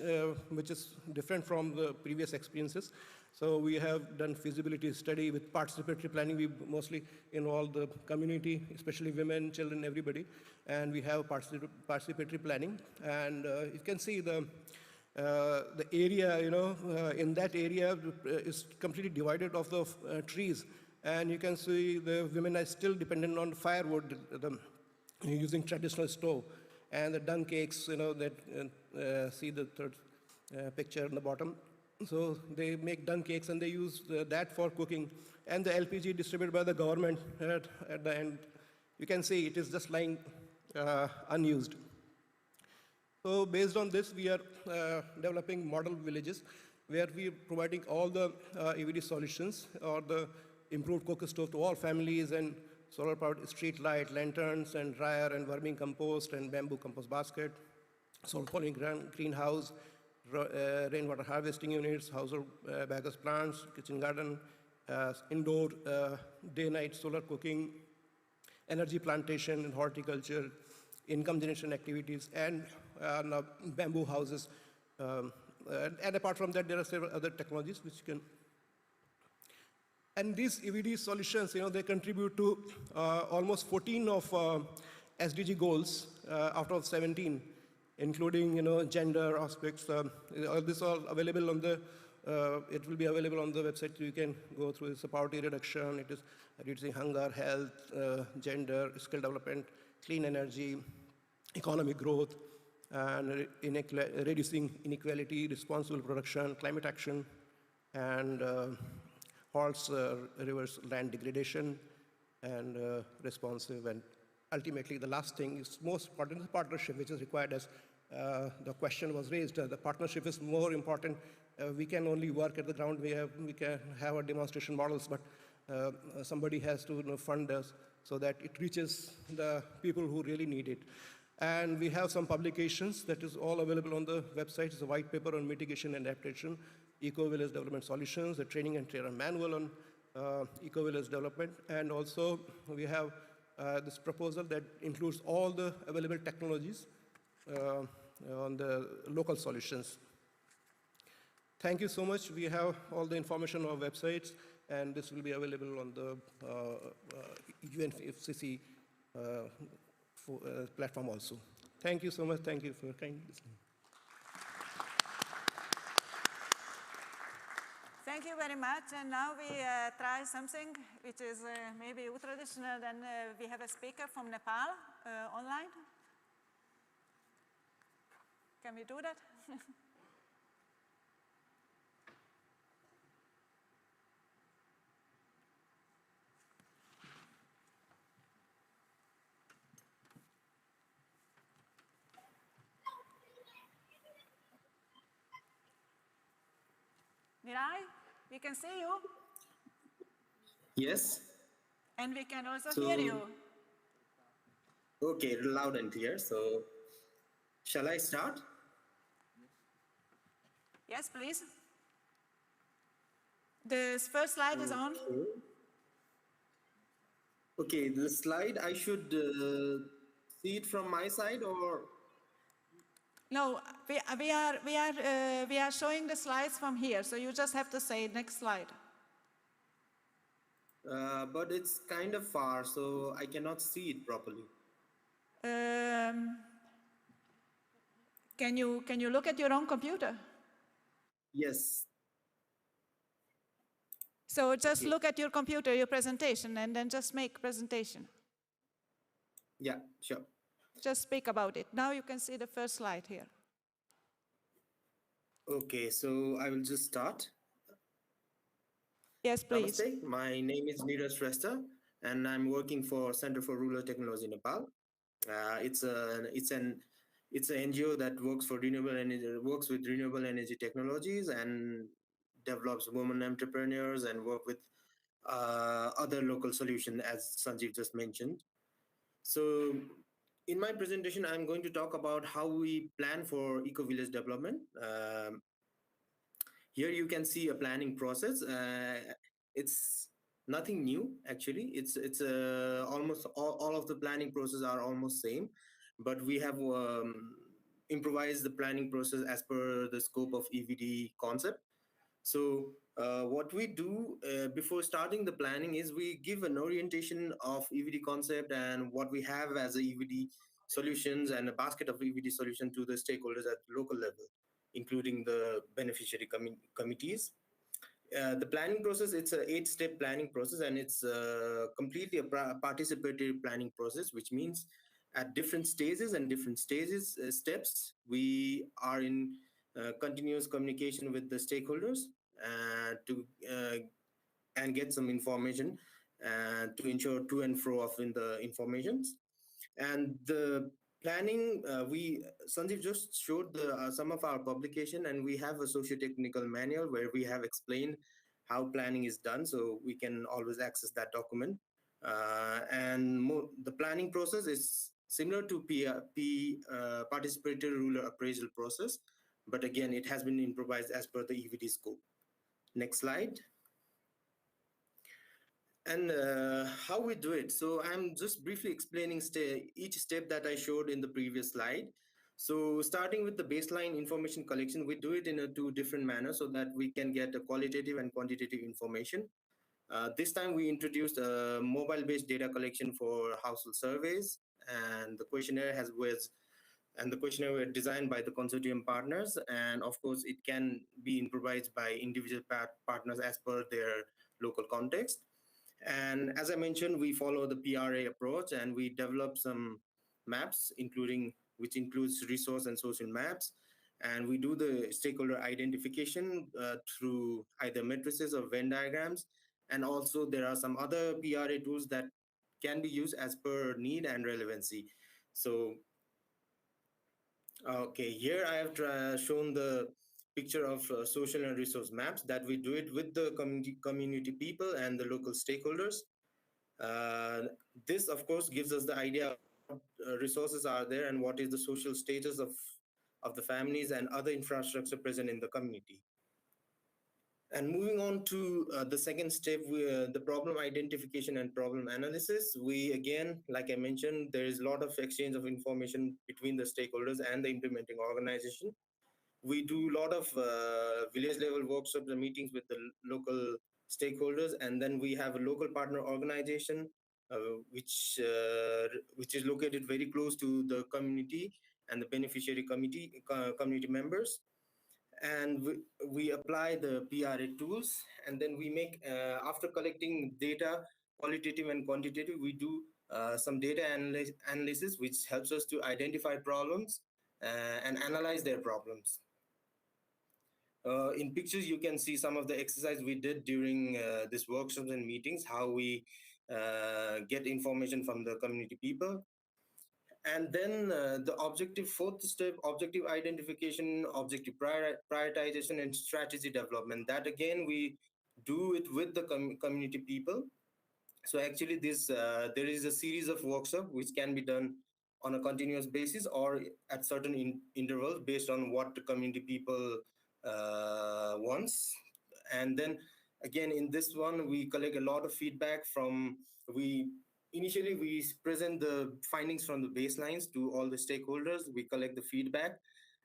which is different from the previous experiences. So we have done feasibility study with participatory planning. We mostly involve the community, especially women, children, everybody. And we have participatory planning. And you can see the area, in that area is completely divided of the trees. And you can see the women are still dependent on firewood, using traditional stove. And the dung cakes, that see the third picture in the bottom. So they make dung cakes and they use that for cooking. And the LPG distributed by the government at the end, you can see it is just lying unused. So based on this, we are developing model villages where we are providing all the EVD solutions or the improved cook stove to all families and solar-powered street light, lanterns, and dryer, and verming compost, and bamboo compost basket, solar-polling greenhouse, rainwater harvesting units, household baggers plants, kitchen garden, indoor day-night solar cooking, energy plantation and horticulture, income generation activities, and bamboo houses. And apart from that, there are several other technologies which can. And these EVD solutions, they contribute to almost 14 of SDG goals out of 17, including, gender aspects. All this all available on the, it will be available on the website. So you can go through this: poverty reduction, it is reducing hunger, health, gender, skill development, clean energy, economic growth, and reducing inequality, responsible production, climate action, and halts reverse land degradation, and responsive. And ultimately, the last thing is most important, the partnership, which is required as the question was raised. The partnership is more important. We can only work at the ground. We can have our demonstration models, but somebody has to fund us so that it reaches the people who really need it. And we have some publications that is all available on the website. It's a white paper on mitigation and adaptation, eco-village development solutions, the training and trainer manual on eco-village development. And also we have this proposal that includes all the available technologies on the local solutions. Thank you so much. We have all the information on our websites, and this will be available on the UNFCCC platform also. Thank you so much. Thank you for kind listening. Thank you very much. And now we try something which is maybe traditional. Then we have a speaker from Nepal online. Can we do that? Nirai, we can see you. Yes. And we can also hear you. Okay, loud and clear. So, shall I start? Yes, please. The first slide is on. Okay, the slide, I should see it from my side or? No, we are showing the slides from here, so you just have to say next slide. But it's kind of far, so I cannot see it properly. Can you look at your own computer? Yes. So just look at your computer, your presentation, and then just make presentation. Yeah, sure. Just speak about it. Now you can see the first slide here. Okay, so I will just start. Yes, please. Namaste. My name is N.Shrestha, and I'm working for Center for Rural Technology Nepal. It's an NGO that works for renewable energy, works with renewable energy technologies and develops women entrepreneurs and work with other local solutions, as Sanjeev just mentioned. So in my presentation, I'm going to talk about how we plan for eco-village development. Here you can see a planning process. It's nothing new, actually. It's almost all of the planning process are almost same, but we have improvised the planning process as per the scope of EVD concept. So what we do before starting the planning is we give an orientation of EVD concept and what we have as a EVD solutions and a basket of EVD solution to the stakeholders at the local level, including the beneficiary committees. The planning process, it's a 8-step planning process, and it's completely a participatory planning process, which means at different stages and different steps, we are in continuous communication with the stakeholders to and get some information to ensure to and fro of in the informations. And the planning, Sanjeev just showed some of our publication, and we have a socio-technical manual where we have explained how planning is done, so we can always access that document. The planning process is similar to participatory rural appraisal process, but again, it has been improvised as per the EVD scope. Next slide. And how we do it. So I'm just briefly explaining each step that I showed in the previous slide. So starting with the baseline information collection, we do it in 2 different manners so that we can get a qualitative and quantitative information. This time we introduced a mobile-based data collection for household surveys, and the questionnaire were designed by the consortium partners, and of course it can be improvised by individual partners as per their local context. And as I mentioned, we follow the PRA approach, and we develop some maps, which includes resource and social maps. And we do the stakeholder identification through either matrices or Venn diagrams. And also there are some other PRA tools that can be used as per need and relevancy. So, okay, here I have shown the picture of social and resource maps that we do it with the community people and the local stakeholders. This, of course, gives us the idea of what resources are there and what is the social status of the families and other infrastructure present in the community. And moving on to the second step, the problem identification and problem analysis. We, again, like I mentioned, there is a lot of exchange of information between the stakeholders and the implementing organization. We do a lot of village level workshops and meetings with the local stakeholders, and then we have a local partner organization which is located very close to the community and the beneficiary community members. And we apply the PRA tools, and then we make, after collecting data, qualitative and quantitative, we do some data analysis, which helps us to identify problems and analyze their problems. In pictures, you can see some of the exercise we did during these workshops and meetings, how we get information from the community people. And then the fourth step, objective identification, objective prioritization, and strategy development. That again, we do it with the community people. So actually there is a series of workshops which can be done on a continuous basis or at certain intervals based on what the community people wants. And then again, in this one, we collect a lot of feedback Initially, we present the findings from the baselines to all the stakeholders. We collect the feedback.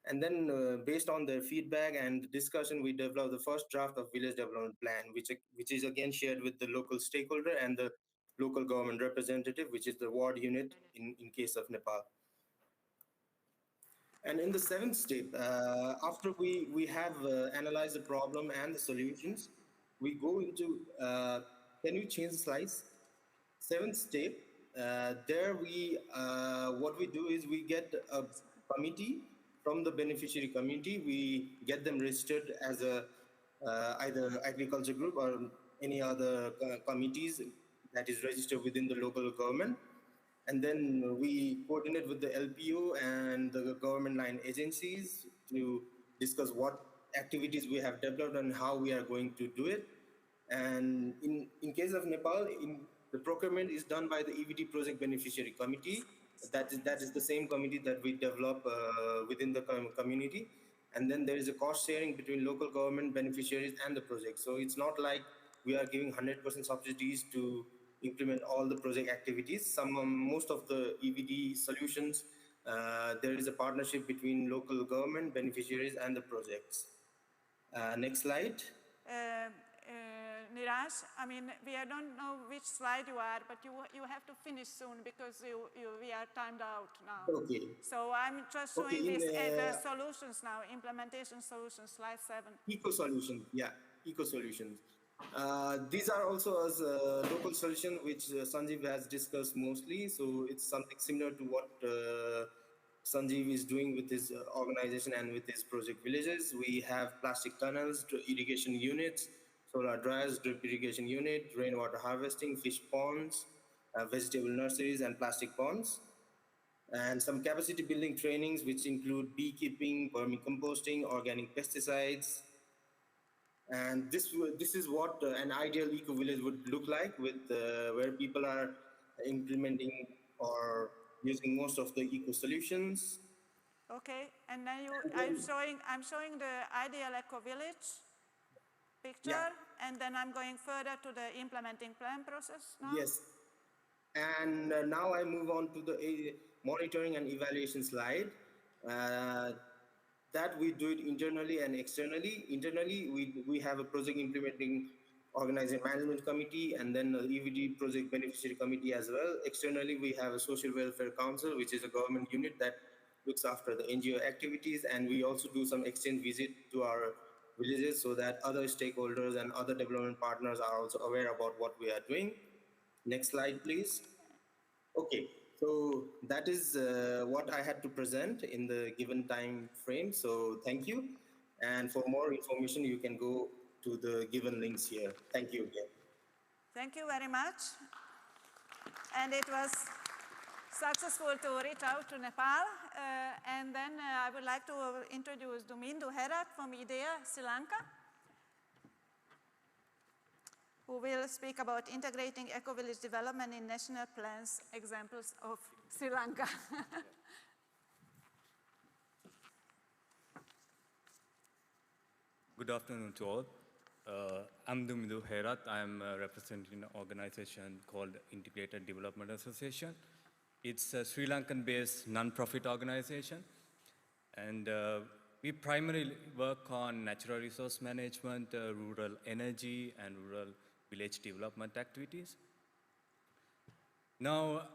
And then based on the feedback and the discussion, we develop the first draft of village development plan, which is again shared with the local stakeholder and the local government representative, which is the ward unit in case of Nepal. And in the 7th step, after we have analyzed the problem and the solutions, we go into, can you change the slides? 7th step, what we do is we get a committee from the beneficiary community. We get them registered as either agriculture group or any other committees that is registered within the local government. And then we coordinate with the LPO and the government line agencies to discuss what activities we have developed and how we are going to do it. And in case of Nepal, the procurement is done by the EVD Project Beneficiary Committee. That is the same committee that we develop within the community. And then there is a cost sharing between local government beneficiaries and the project. So it's not like we are giving 100% subsidies to implement all the project activities. Most of the EVD solutions, there is a partnership between local government beneficiaries and the projects. Next slide. Niraj, I mean, I don't know which slide you are, but you have to finish soon because we are timed out now. Okay. So I'm just showing the solutions now, implementation solutions, slide 7. Eco solutions, yeah. eco-solutions. These are also as local solution which Sanjeev has discussed mostly. So it's something similar to what Sanjeev is doing with his organization and with his project villages. We have plastic tunnels, irrigation units, solar dryers, drip irrigation unit, rainwater harvesting, fish ponds, vegetable nurseries, and plastic ponds. And some capacity building trainings, which include beekeeping, vermicomposting, organic pesticides. And this is what an ideal eco-village would look like, with where people are implementing or using most of the eco-solutions. Okay, and then I'm showing the ideal eco-village picture, Yeah. and then I'm going further to the implementing plan process now. Yes. And now I move on to the monitoring and evaluation slide. That we do it internally and externally. Internally, we have a project implementing organizing management committee, and then the EVD project beneficiary committee as well. Externally, we have a social welfare council, which is a government unit that looks after the NGO activities, and we also do some exchange visit to our villages so that other stakeholders and other development partners are also aware about what we are doing. Next slide, please. Okay, so that is what I had to present in the given time frame. So thank you. And for more information, you can go to the given links here. Thank you again. Thank you very much. And it was successful to reach out to Nepal. And then I would like to introduce D.Herath from IDEA, Sri Lanka, who will speak about integrating eco-village development in national plans, examples of Sri Lanka. Good afternoon to all. I'm D.Herath. I'm representing an organization called Integrated Development Association. It's a Sri Lankan-based non-profit organization, and we primarily work on natural resource management, rural energy, and rural village development activities. Now,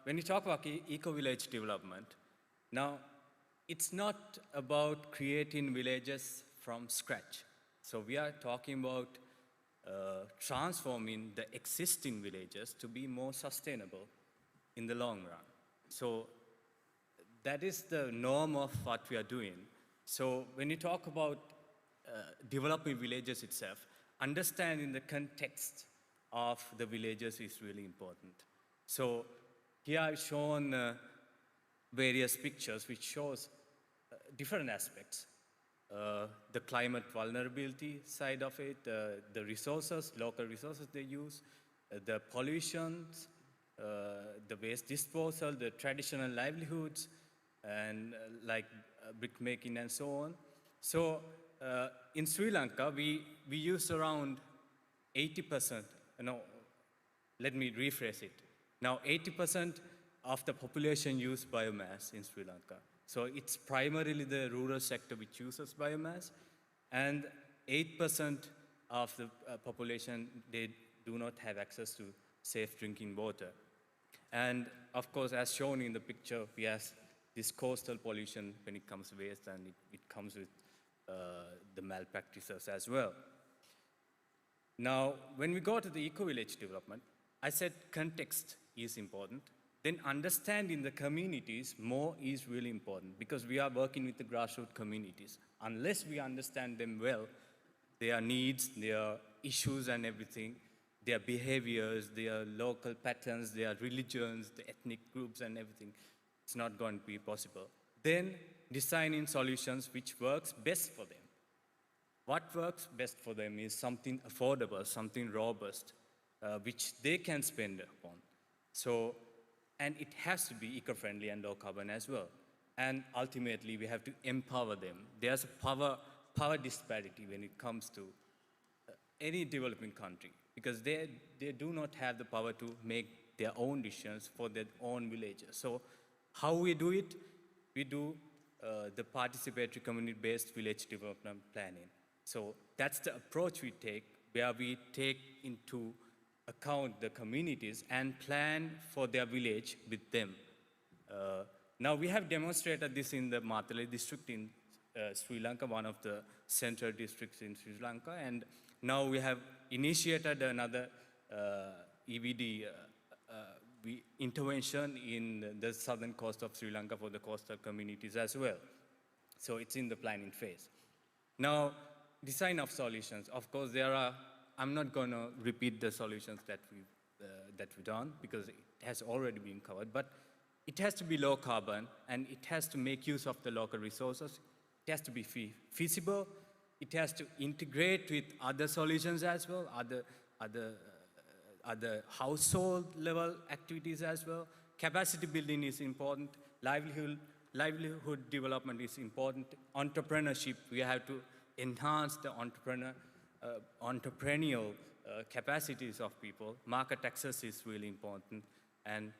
when you talk about eco-village development, now it's not about creating villages from scratch. So we are talking about transforming the existing villages to be more sustainable in the long run. So that is the norm of what we are doing. So when you talk about developing villages itself, understanding the context of the villages is really important. So here I've shown various pictures which shows different aspects. The climate vulnerability side of it, the resources, local resources they use, the pollutions, the waste disposal, the traditional livelihoods, and like brick making and so on. So in Sri Lanka, we use around 80%, let me rephrase it. Now 80% of the population use biomass in Sri Lanka. So it's primarily the rural sector which uses biomass, and 8% of the population, they do not have access to safe drinking water. And of course, as shown in the picture, we have this coastal pollution when it comes to waste, and it comes with the malpractices as well. Now, when we go to the eco-village development, I said context is important. Then understanding the communities more is really important, because we are working with the grassroots communities. Unless we understand them well, their needs, their issues and everything, their behaviors, their local patterns, their religions, the ethnic groups and everything, it's not going to be possible. Then designing solutions which works best for them. What works best for them is something affordable, something robust, which they can spend upon. So, and it has to be eco-friendly and low carbon as well. And ultimately, we have to empower them. There's a power disparity when it comes to any developing country, because they do not have the power to make their own decisions for their own villages. So how we do it? We do the participatory community-based village development planning. So that's the approach we take, where we take into account the communities and plan for their village with them. Now we have demonstrated this in the Matale district in Sri Lanka, one of the central districts in Sri Lanka, and now we have initiated another EVD intervention in the southern coast of Sri Lanka for the coastal communities as well. So it's in the planning phase. Now, design of solutions. Of course, there are, I'm not going to repeat the solutions that we've done because it has already been covered, but it has to be low carbon and it has to make use of the local resources. It has to be feasible. It has to integrate with other solutions as well, other household level activities as well. Capacity building is important. Livelihood development is important. Entrepreneurship, we have to enhance the entrepreneurial capacities of people. Market access is really important. And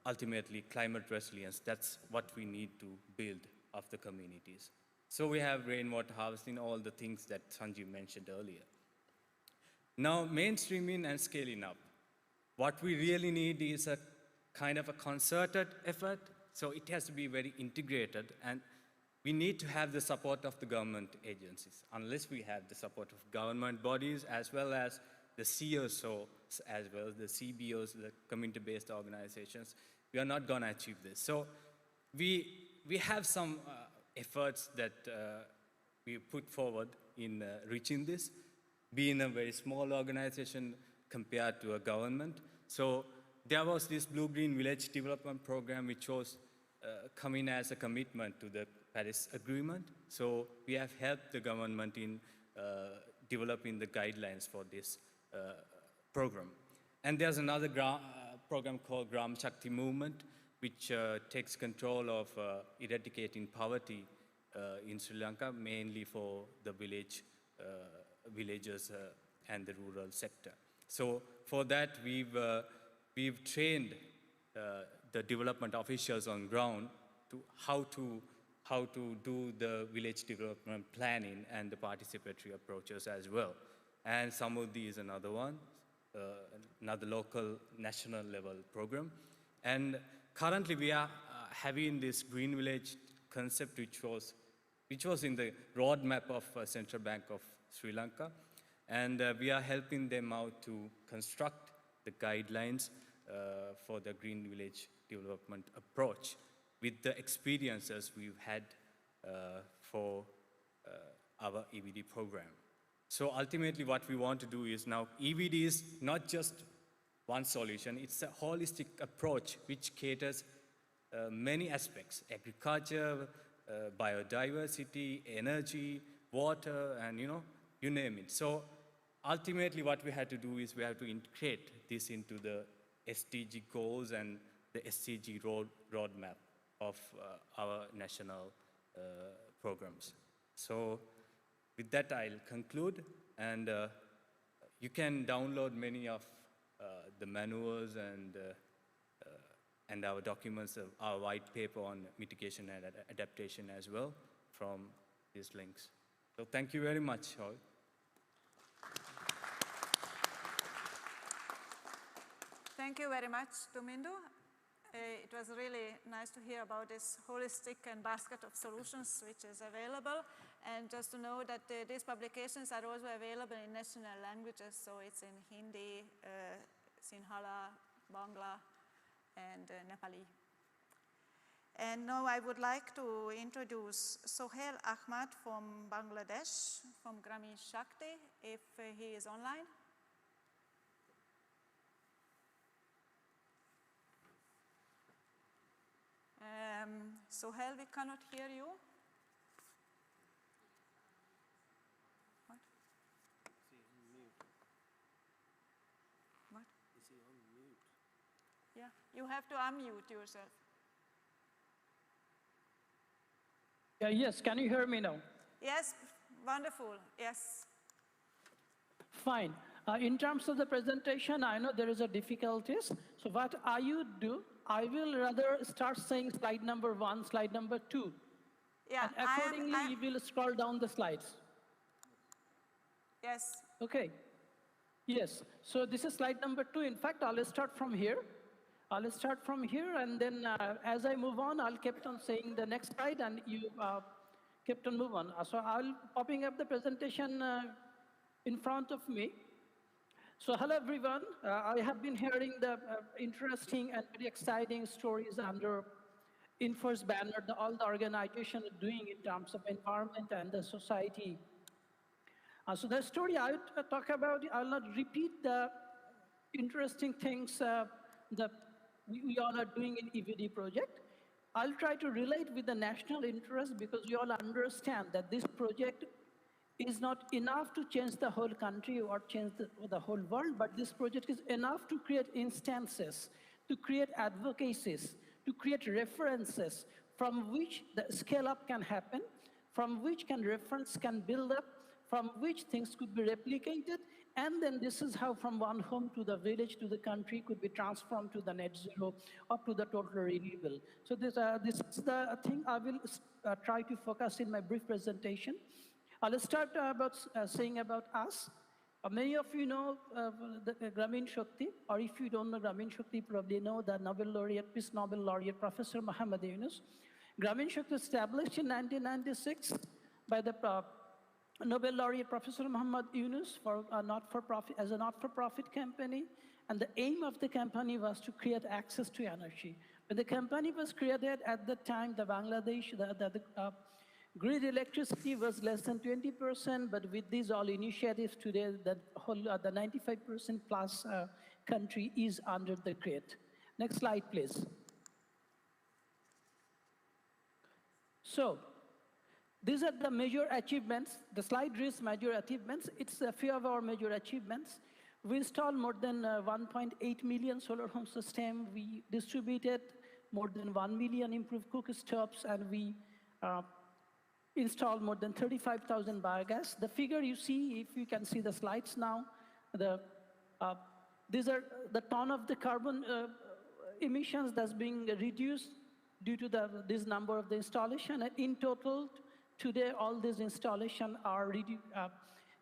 ultimately, climate resilience, that's what we need to build of the communities. So we have rainwater harvesting, all the things that Sanjeev mentioned earlier. Now, mainstreaming and scaling up. What we really need is a kind of a concerted effort. So it has to be very integrated, and we need to have the support of the government agencies. Unless we have the support of government bodies as well as the CSOs, as well as the CBOs, the community-based organizations, we are not going to achieve this. So we have some efforts that we put forward in reaching this, being a very small organization compared to a government. So there was this Blue-Green Village Development Program, which was coming as a commitment to the Paris Agreement. So we have helped the government in developing the guidelines for this program. And there's another program called Gram Shakti Movement, which takes control of eradicating poverty in Sri Lanka, mainly for the villagers and the rural sector. So for that, we've trained the development officials on ground to how to do the village development planning and the participatory approaches as well. And some of these another one, another local national level program. And currently we are having this Green Village concept, which was in the roadmap of Central Bank of Sri Lanka. And we are helping them out to construct the guidelines for the Green Village development approach with the experiences we've had for our EVD program. So ultimately what we want to do is now, EVD is not just one solution, it's a holistic approach which caters many aspects: agriculture, biodiversity, energy, water, and you name it. So ultimately what we had to do is we have to integrate this into the SDG goals and the SDG roadmap of our national programs. So with that, I'll conclude, and you can download many of the manuals and our documents, our white paper on mitigation and adaptation as well from these links. So thank you very much, all. Thank you very much, Tumindu. It was really nice to hear about this holistic and basket of solutions which is available. And just to know that these publications are also available in national languages, so it's in Hindi, Sinhala, Bangla, and Nepali. And now I would like to introduce Sohail Ahmad from Bangladesh, from Grameen Shakti, if he is online. Sohail, we cannot hear you. What? Is he on mute? What? Is he on mute? Yeah, you have to unmute yourself. Yes, can you hear me now? Yes, wonderful, yes. Fine. In terms of the presentation, I know there is a difficulties. So what I would do, I will rather start saying slide number 1, slide number 2. Yeah, and accordingly, you will scroll down the slides. Yes. Okay. Yes. So this is slide number 2. In fact, I'll start from here. I'll start from here, and then as I move on, I'll keep on saying the next slide, and you kept on moving. So I'll popping up the presentation in front of me. So hello everyone. I have been hearing the interesting and very exciting stories under INFORSE banner, all the organization are doing in terms of environment and the society. So the story I would talk about, I'll not repeat the interesting things that we all are doing in EVD project. I'll try to relate with the national interest because we all understand that this project is not enough to change the whole country or change the whole world, but this project is enough to create instances, to create advocacies, to create references from which the scale up can happen, from which reference can build up, from which things could be replicated, and then this is how from one home to the village to the country could be transformed to the net zero or to the total renewable. So this is the thing I will try to focus in my brief presentation. I'll start saying about us. Many of you know the Grameen Shakti, or if you don't know Grameen Shakti, you probably know the Nobel laureate, Peace Nobel laureate, Professor Muhammad Yunus. Grameen Shakti established in 1996 by the Nobel laureate Professor Muhammad Yunus for as a not-for-profit company, and the aim of the company was to create access to energy. When the company was created at the time, the Bangladesh, grid electricity was less than 20%, but with these all initiatives today, the 95% plus country is under the grid. Next slide, please. So, these are the major achievements. The slide reads major achievements. It's a few of our major achievements. We installed more than 1.8 million solar home systems. We distributed more than 1 million improved cooktops, and we installed more than 35,000 biogas. The figure you see, if you can see the slides now, these are the ton of the carbon emissions that's being reduced due to this number of the installation. And in total, today, all these installations are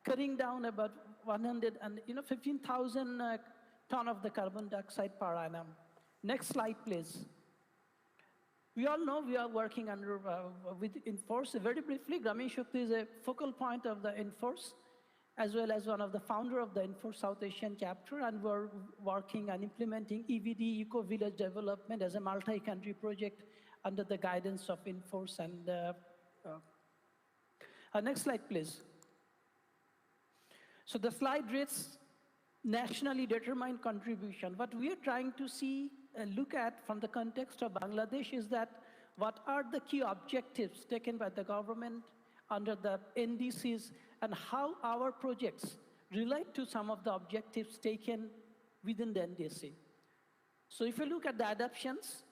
cutting down about 15,000 ton of the carbon dioxide per annum. Next slide, please. We all know we are working with INFORSE. Very briefly, Grameen Shakti is a focal point of the INFORSE, as well as one of the founder of the INFORSE-South Asian chapter, and we're working on implementing EVD, eco-village development, as a multi-country project under the guidance of INFORSE. And next slide, please. So the slide reads nationally determined contribution. What we are trying to see, look at from the context of Bangladesh is that what are the key objectives taken by the government under the NDCs, and how our projects relate to some of the objectives taken within the NDC. So if you look at the adoptions,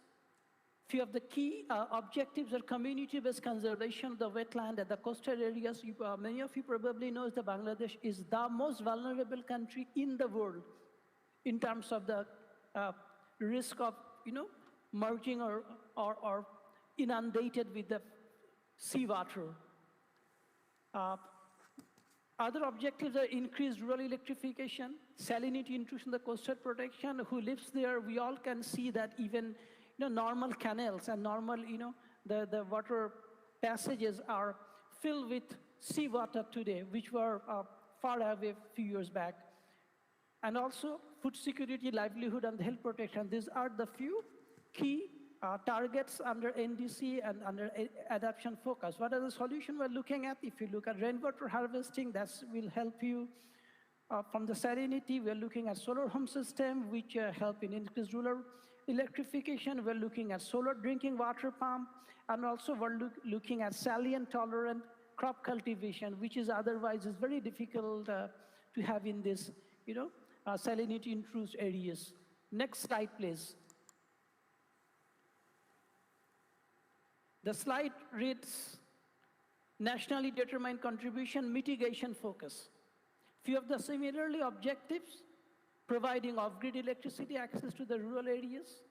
few of the key objectives are community-based conservation of the wetland and the coastal areas. Many of you probably know that Bangladesh is the most vulnerable country in the world in terms of the risk of merging or inundated with the seawater. Other objectives are increased rural electrification, salinity intrusion, the coastal protection. Who lives there, we all can see that even normal canals and normal, the water passages are filled with seawater today, which were far away a few years back. And also food security, livelihood, and health protection. These are the few key targets under NDC and under adoption focus. What are the solutions we're looking at? If you look at rainwater harvesting, that will help you. From the salinity, we're looking at solar home system, which help in increased rural electrification. We're looking at solar drinking water pump, and also we're looking at saline tolerant crop cultivation, which is otherwise is very difficult to have in this, salinity intrusive areas. Next slide, please. The slide reads nationally determined contribution mitigation focus. Few of the similarly objectives: providing off-grid electricity access to the rural areas,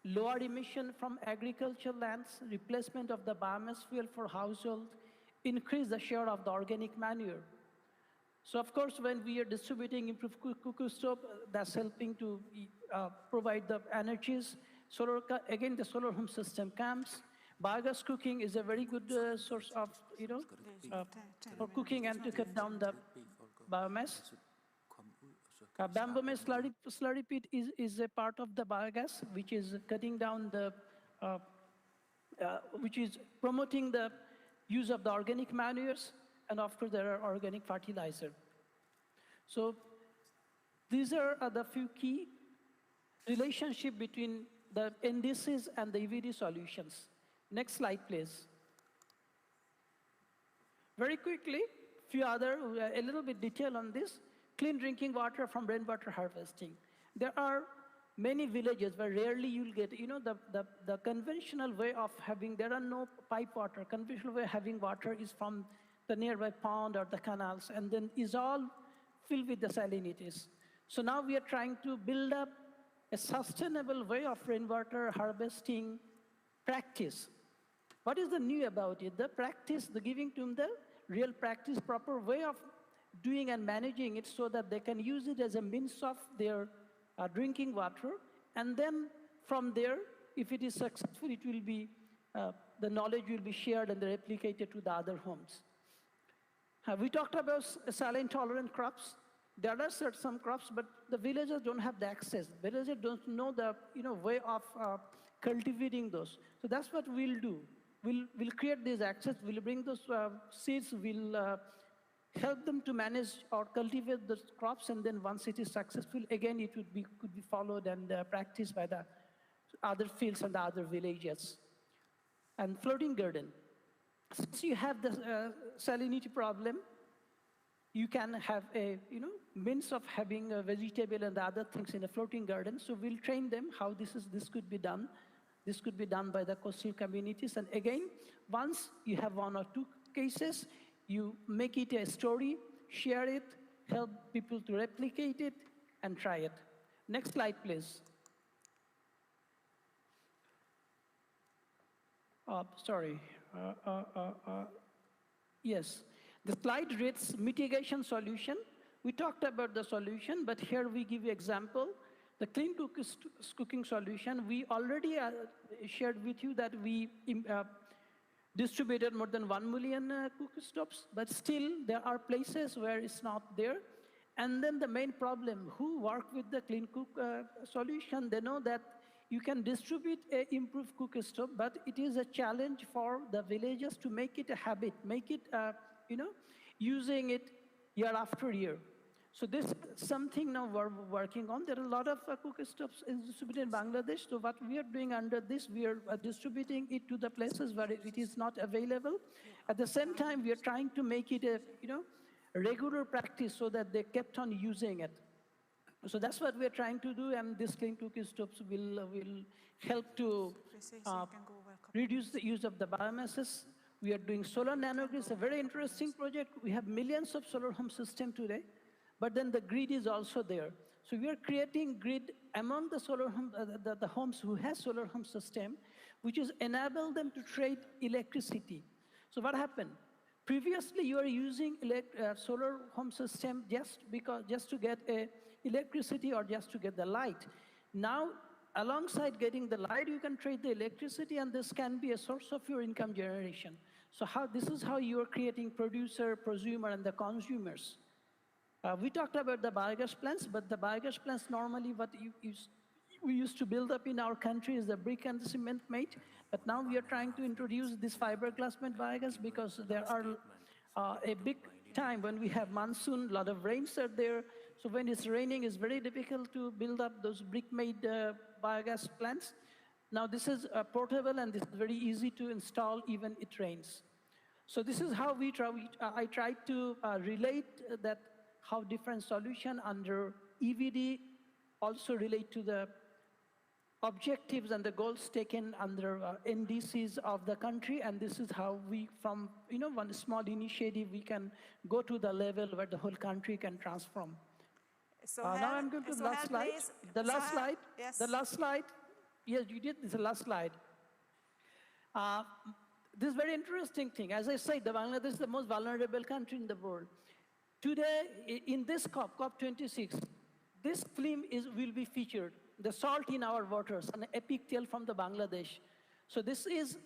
lower emission from agricultural lands, replacement of the biomass fuel for household, increase the share of the organic manure. So of course, when we are distributing improved cookstop, that's helping to provide the energies. Again, the solar home system comes. Biogas cooking is a very good source of, for cooking and to cut down the biomass. Bamboo maize slurry pit is a part of the biogas, which is cutting down the, which is promoting the use of the organic manures, and of course there are organic fertilizer. So these are the few key relationship between the NDCs and the EVD solutions. Next slide, please. Very quickly, a little bit detail on this. Clean drinking water from rainwater harvesting. There are many villages where rarely you'll get, the conventional way of having, there are no pipe water. Conventional way of having water is from the nearby pond or the canals, and then is all filled with the salinities. So now we are trying to build up a sustainable way of rainwater harvesting practice. What is the new about it? The practice, the giving to them the real practice, proper way of doing and managing it so that they can use it as a means of their drinking water. And then from there, if it is successful, it will be, the knowledge will be shared and replicated to the other homes. We talked about saline-tolerant crops. There are some crops, but the villagers don't have the access. Villagers don't know the way of cultivating those. So that's what we'll do. We'll create this access. We'll bring those seeds. We'll help them to manage or cultivate those crops, and then once it is successful, again it could be followed and practiced by the other fields and the other villages. And floating garden. Since you have the salinity problem, you can have a means of having a vegetable and other things in a floating garden. So we'll train them how this could be done. This could be done by the coastal communities. And again, once you have one or two cases, you make it a story, share it, help people to replicate it, and try it. Next slide, please. Sorry. Yes. The slide reads mitigation solution. We talked about the solution, but here we give you example. The clean cooking solution, we already shared with you that we distributed more than 1 million cookstoves, but still there are places where it's not there. And then the main problem, who work with the clean cook solution, they know that you can distribute an improved cookstove, but it is a challenge for the villagers to make it a habit, make it, using it year after year. So this is something now we're working on. There are a lot of cookstoves distributed in Bangladesh. So what we are doing under this, we are distributing it to the places where it is not available. At the same time, we are trying to make it a regular practice so that they kept on using it. So that's what we are trying to do, and this clean cookstoves will help to reduce the use of the biomasses. We are doing solar nanogrids, a very interesting project. We have millions of solar home systems today. But then the grid is also there. So we are creating grid among the solar home, the homes who has solar home system, which is enable them to trade electricity. So what happened? Previously, you are using solar home system just to get electricity or just to get the light. Now, alongside getting the light, you can trade the electricity, and this can be a source of your income generation. So this is how you are creating producer, prosumer, and the consumers. We talked about the biogas plants, but the biogas plants normally we used to build up in our country is the brick and the cement made, but now we are trying to introduce this fiberglass made biogas because there are a big time when we have monsoon, a lot of rains are there. So when it's raining, it's very difficult to build up those brick-made biogas plants. Now this is portable and this is very easy to install even it rains. So this is how I tried to relate that how different solutions under EVD also relate to the objectives and the goals taken under NDCs of the country, and this is how we, from one small initiative, we can go to the level where the whole country can transform. So now I'm going to the last slide. The last slide. Yes. The last slide. Yes, you did. This is the last slide. This is very interesting thing. As I said, Bangladesh is the most vulnerable country in the world. Today, in this COP26, this film will be featured, the salt in our waters, an epic tale from the Bangladesh. So this is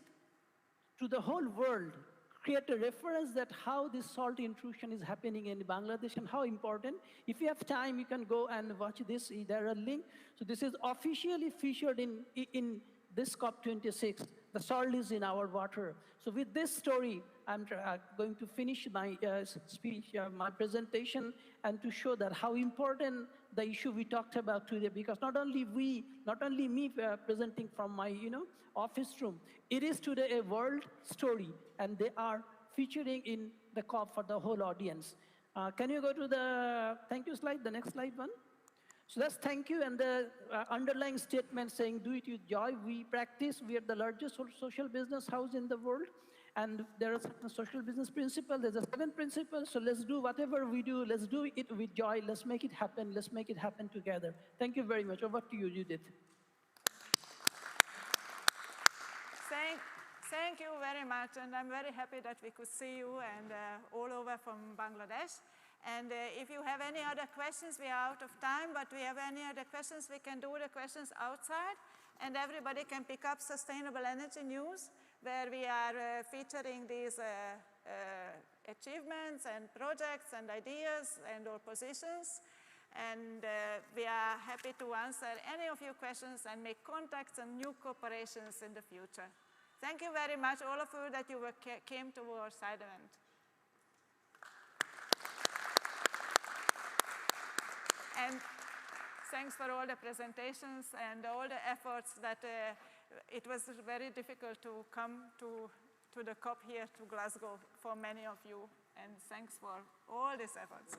to the whole world, create a reference that how this salt intrusion is happening in Bangladesh and how important. If you have time, you can go and watch this. There are a link. So this is officially featured in this COP26. The salt is in our water. So with this story, I'm going to finish my speech, my presentation, and to show that how important the issue we talked about today, because not only me presenting from my office room, it is today a world story, and they are featuring in the COP for the whole audience. Can you go to the thank you slide, the next slide one? So that's thank you, and the underlying statement saying do it with joy. We practice, we are the largest social business house in the world, and there are certain social business principles. There's a 7 principles, so let's do whatever we do, let's do it with joy, let's make it happen together. Thank you very much. Over to you, Judith. Thank you very much, and I'm very happy that we could see you and all over from Bangladesh. And if you have any other questions, we are out of time, but we have any other questions, we can do the questions outside, and everybody can pick up Sustainable Energy News, where we are featuring these achievements and projects and ideas and our positions. And we are happy to answer any of your questions and make contacts and new cooperations in the future. Thank you very much, all of you, that you came to our side event. And thanks for all the presentations and all the efforts that it was very difficult to come to the COP here to Glasgow for many of you. And thanks for all these efforts.